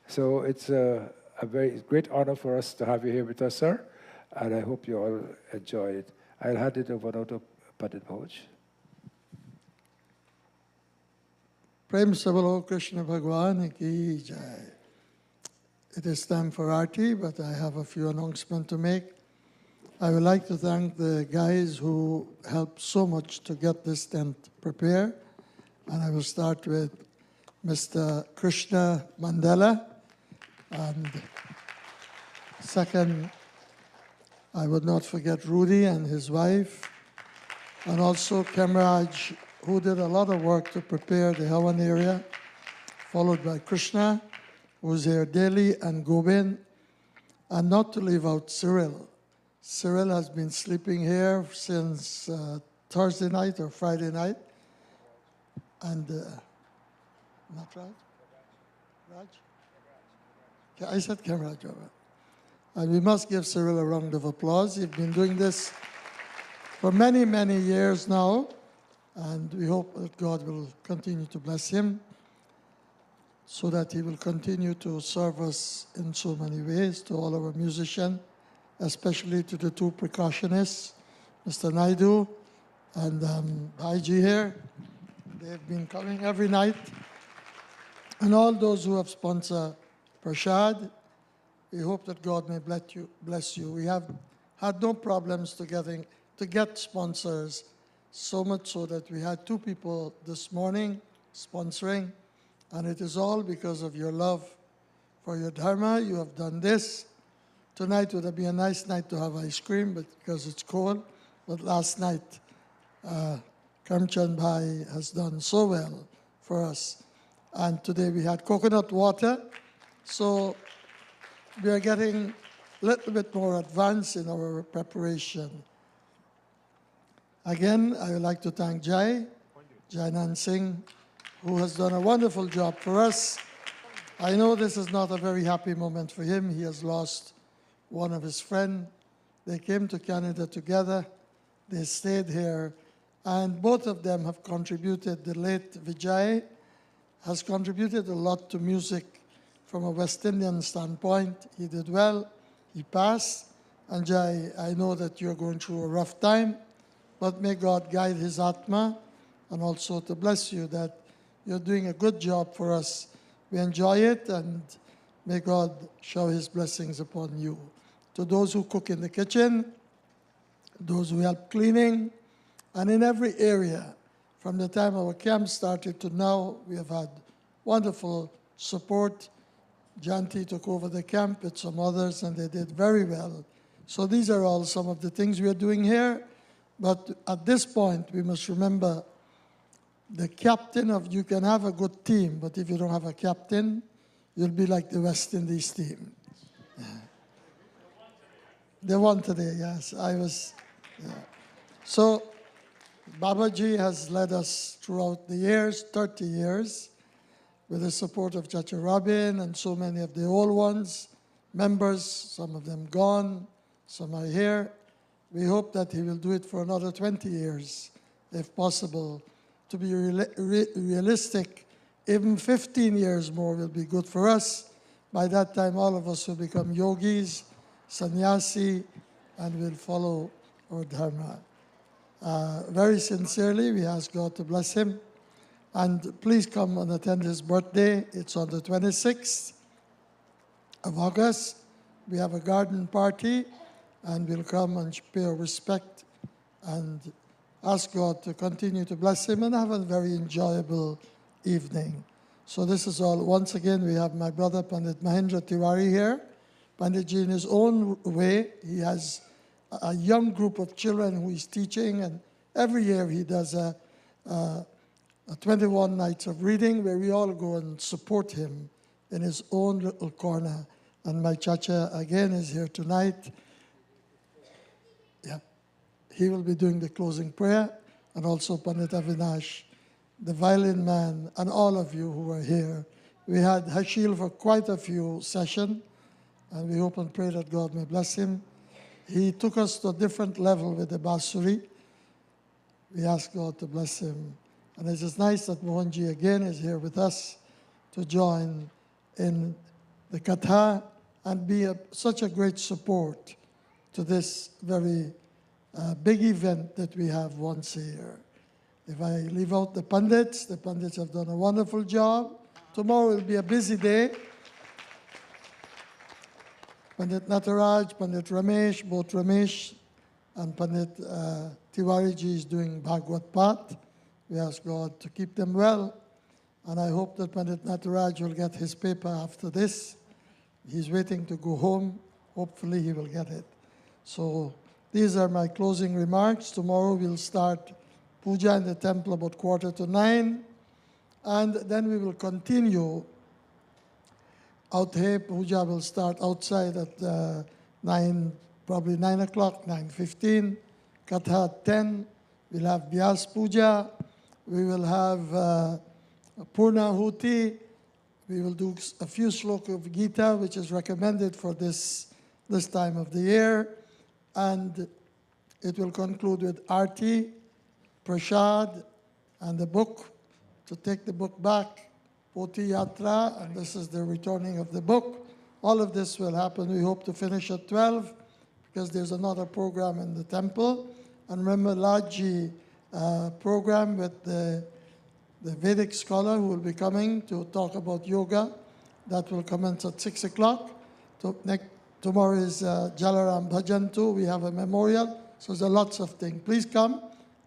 So it's a very great honor for us to have you here with us, sir. And I hope you all enjoy it. I'll hand it over now to Pandit Bhoj. Prem se bolo Krishna Bhagwan ki jai. It is time for Aarti, but I have a few announcements to make. I would like to thank the guys who helped so much to get this tent prepared. And I will start with Mr. Krishna Mandela. And second, I would not forget Rudy and his wife, and also Kemraj, who did a lot of work to prepare the Havan area, followed by Krishna, who's here daily, and Govind, and not to leave out Cyril. Cyril has been sleeping here since Thursday night or Friday night, and not right? Raj? I said Kemraj. And we must give Cyril a round of applause. He's been doing this for many, many years now, and we hope that God will continue to bless him so that he will continue to serve us in so many ways, to all our musicians, especially to the two percussionists, Mr. Naidu and Bhaiji here. They've been coming every night. And all those who have sponsored Prashad, we hope that God may bless you. We have had no problems to get sponsors, so much so that we had 2 people this morning sponsoring, and it is all because of your love for your dharma. You have done this. Tonight would have been a nice night to have ice cream, but because it's cold. But last night, Karmchand Bhai has done so well for us. And today we had coconut water. So we are getting a little bit more advanced in our preparation. Again, I would like to thank Jainan Singh, who has done a wonderful job for us. I know this is not a very happy moment for him. He has lost one of his friends. They came to Canada together. They stayed here. And both of them have contributed. The late Vijay has contributed a lot to music from a West Indian standpoint. He did well. He passed. And Jai, I know that you're going through a rough time, but may God guide his Atma and also to bless you that you're doing a good job for us. We enjoy it, and may God shower his blessings upon you. To those who cook in the kitchen, those who help cleaning, and in every area, from the time our camp started to now, we have had wonderful support. Janti took over the camp with some others, and they did very well. So these are all some of the things we are doing here. But at this point, we must remember the captain of, you can have a good team, but if you don't have a captain, you'll be like the West Indies team. Yeah. They won today, yes. So Babaji has led us throughout the years, 30 years, with the support of Chacha Rabin and so many of the old ones, members, some of them gone, some are here. We hope that he will do it for another 20 years, if possible. To be realistic, even 15 years more will be good for us. By that time, all of us will become yogis, sannyasi, and will follow our dharma. Very sincerely, we ask God to bless him. And please come and attend his birthday. It's on the 26th of August. We have a garden party, and we'll come and pay our respect and ask God to continue to bless him and have a very enjoyable evening. So this is all. Once again, we have my brother Pandit Mahendra Tiwari here. Panditji, in his own way, he has a young group of children who he's teaching, and every year he does a 21 nights of reading where we all go and support him in his own little corner. And my chacha again is here tonight. Yeah. He will be doing the closing prayer, and also Pandit Avinash, the violin man, and all of you who are here. We had Hashil for quite a few sessions, and we hope and pray that God may bless him. He took us to a different level with the Basuri. We ask God to bless him. And it is nice that Mohanji again is here with us to join in the Katha and be such a great support to this very big event that we have once a year. If I leave out the Pandits have done a wonderful job. Tomorrow will be a busy day. Pandit Nataraj, Pandit Ramesh, both Ramesh and Pandit Tiwariji is doing Bhagvat Path. We ask God to keep them well. And I hope that Pandit Nataraj will get his paper after this. He's waiting to go home. Hopefully he will get it. So these are my closing remarks. Tomorrow we'll start puja in the temple about 8:45, and then we will continue. Out here, puja will start outside at 9, probably 9 o'clock, 9:15. Katha at 10. We'll have Vyas Puja. We will have Purna Huti. We will do a few slokas of Gita, which is recommended for this time of the year. And it will conclude with Arti, Prashad, and the book, to take the book back, Poti Yatra, and this is the returning of the book. All of this will happen. We hope to finish at 12 because there's another program in the temple. And remember Laji program with the Vedic scholar who will be coming to talk about yoga. That will commence at 6 o'clock. Tomorrow is Jalaram Bhajan too. We have a memorial. So there's lots of things. Please come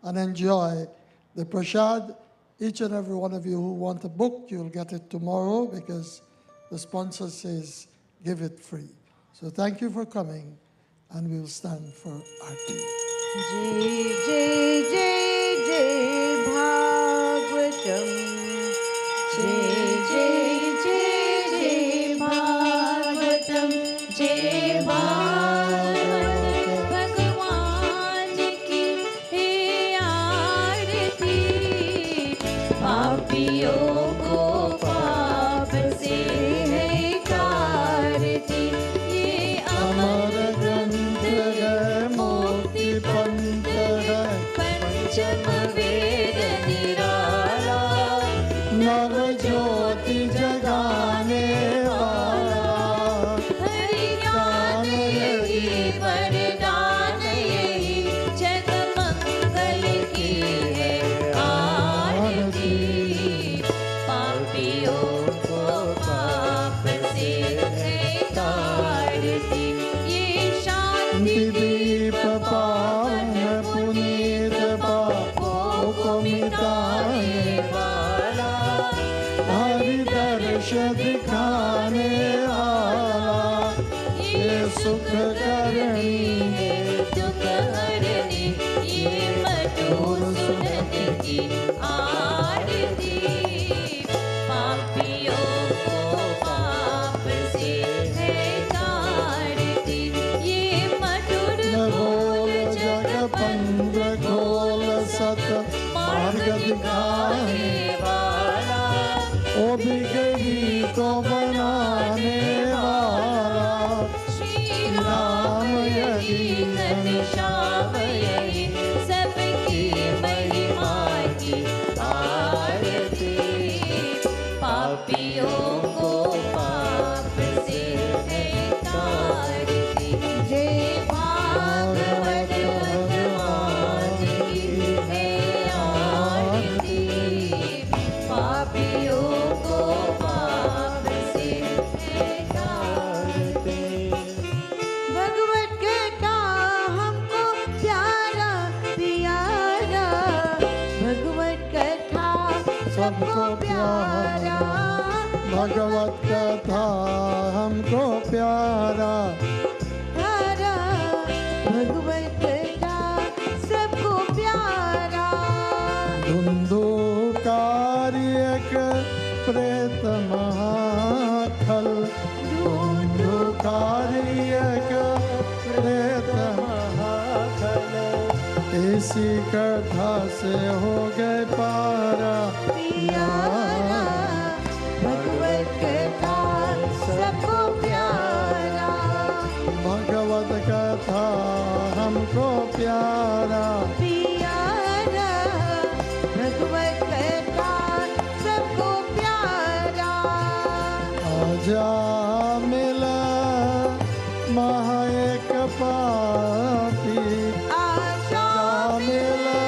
and enjoy the prashad. Each and every one of you who want a book, you'll get it tomorrow because the sponsor says give it free. So thank you for coming, and we'll stand for Aarti. Jai Jai Jai Jai Bhagvatam. Jai Jai Jai Jai Bhagvatam. Jai Bhagavatam. Bhagwan ki hai aarti. पापियों को पाप से है तारती. ये अमर ग्रंथ है, मोक्ति पंथ है, पंचम वेद निराला, नव ज्योति जगाने वाला. हरि ज्ञान यही वरदान यही, जग मंगल की है आरती. पापियों को पाप से है तारती. ये शांति दीप पावन पुनीत पापों को मिटाने वाला, हरि दर्श दिखाने वाला. ये सुख करनी है दुख हरनी, ये मधुर सुनने की आरती. पापियों को पाप से है तारती. ये मधुर बोल जग पंग खोल सत मार्ग दिखाने वाला, ओ बिगड़ी को बनाने वाला. श्री राम यही घनश्याम यही, सबकी महिमा की आरती. पापियों को पाप से है तारती. जय भागवत भगवान की है आरती. पापियों को पाप से है तारती. भगवत कथा हमको प्यारा प्यारा, भगवत कथा सबको प्यारा. भगवत कथा हमको प्यारा प्यारा, भगवत कथा सबको प्यारा. धुंधुकारी एक प्रेत महाखल. धुंधुकारी एक प्रेत महाखल. इसी कथा से हो गए पारा प्यारा, भगवत कथा सबको प्यारा. भगवत कथा हमको प्यारा. प्यारा, भगवत कथा सबको प्यारा. आजा मिला महा एक पापी. आशा मिला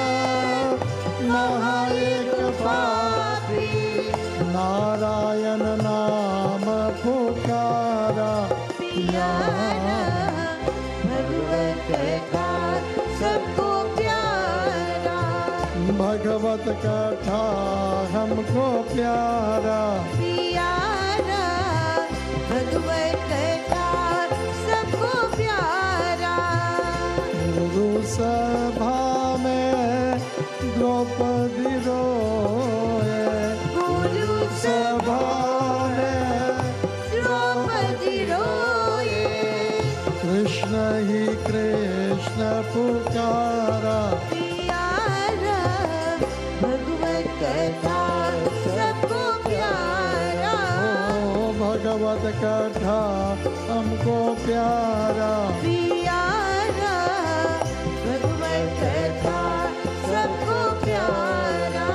महा एक पापी. नारायण नाम पुकारा. प्यारा, भगवत कथा सबको प्यारा. भगवत कथा हमको प्यारा. प्यारा, भगवत कथा सबको प्यारा. गुरु सभा में द्रौपदी रोए, गुरु सभा में द्रौपदी रोए, कृष्ण ही कृष्ण पुकारा, प्यारा भगवत कथा सबको प्यारा, ओ भगवत कथा हमको प्यारा, प्यारा भगवत कथा सबको प्यारा,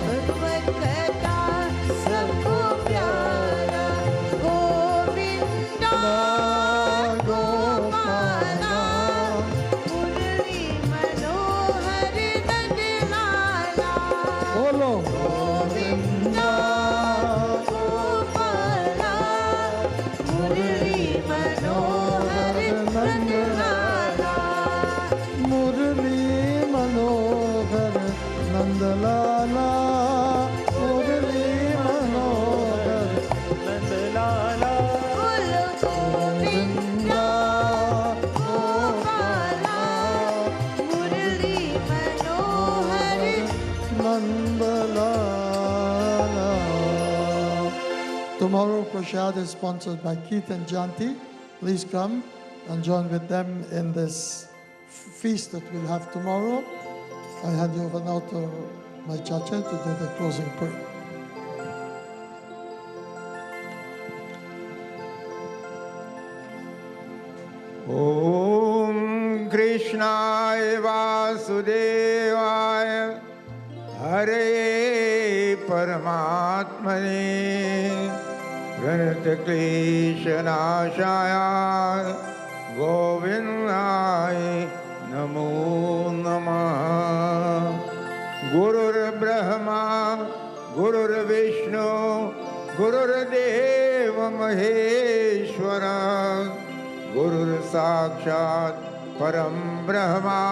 भगवत कथा सबको प्यारा, गोविंदा गोपाला, मुरली मनोहर नंदलाला, बोलो गोविंदा गोपाला, मुरली मनोहर नंदलाला, मुरली मनोहर नंदलाला, मुरली मनोहर नंदलाला बोलो Govinda Gopala, Murli Manohar Nandalala. Tomorrow Prashad is sponsored by Keith and Janti. Please come and join with them in this feast that we'll have tomorrow. I hand you over now to my chacha to do the closing prayer. ॐ कृष्णाय वासुदेवाय हरे परमात्मने प्रणतक्लेशनाशाय गोविन्दाय नमो नमः। गुरुर्ब्रह्मा गुरुर्विष्णु गुरुर्देव महेश्वरा, गुरुर्साक्षात् परं ब्रह्मा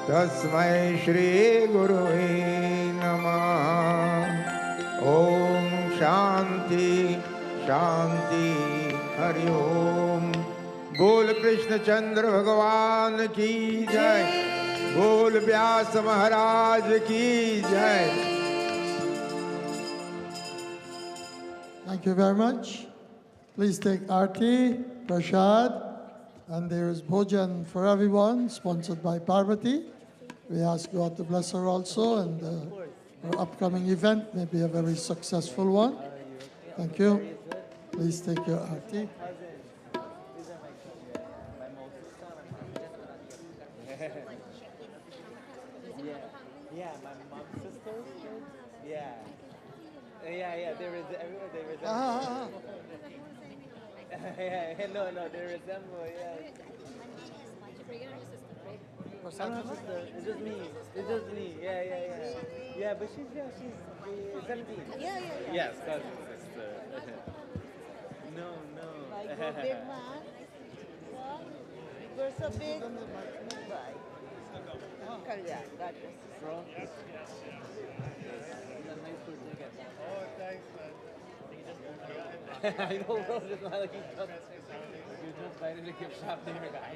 तस्मै श्री गुरुवे नमः। ओम शांति शांति हरि ओम। बोल कृष्णचंद्र भगवान की जय, बोल व्यास महाराज की जय। Thank you very much. Please take Aarti, Prashad, and there is Bhojan for everyone, sponsored by Parvati. We ask God to bless her also, and her upcoming event may be a very successful one. Thank you. Please take your Aarti. Yeah, my mom's sister. Yeah. They everywhere they resemble. No, they resemble, yeah. I'm not sister. It's just me. Yeah. Yeah, but she's 17. Yeah. Yes, cousin, sister. No. Like you're a big man. Well, you're so big. Bye. Kalyan, God bless you. From? Oh, thanks, man. I know, bro. It's not like you just by the gift shop there, guy.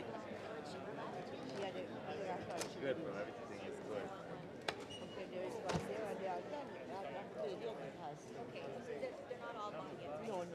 Good, bro. Everything is good. Okay, there is one there and the other. Okay, they're not all bought yet. No. Okay.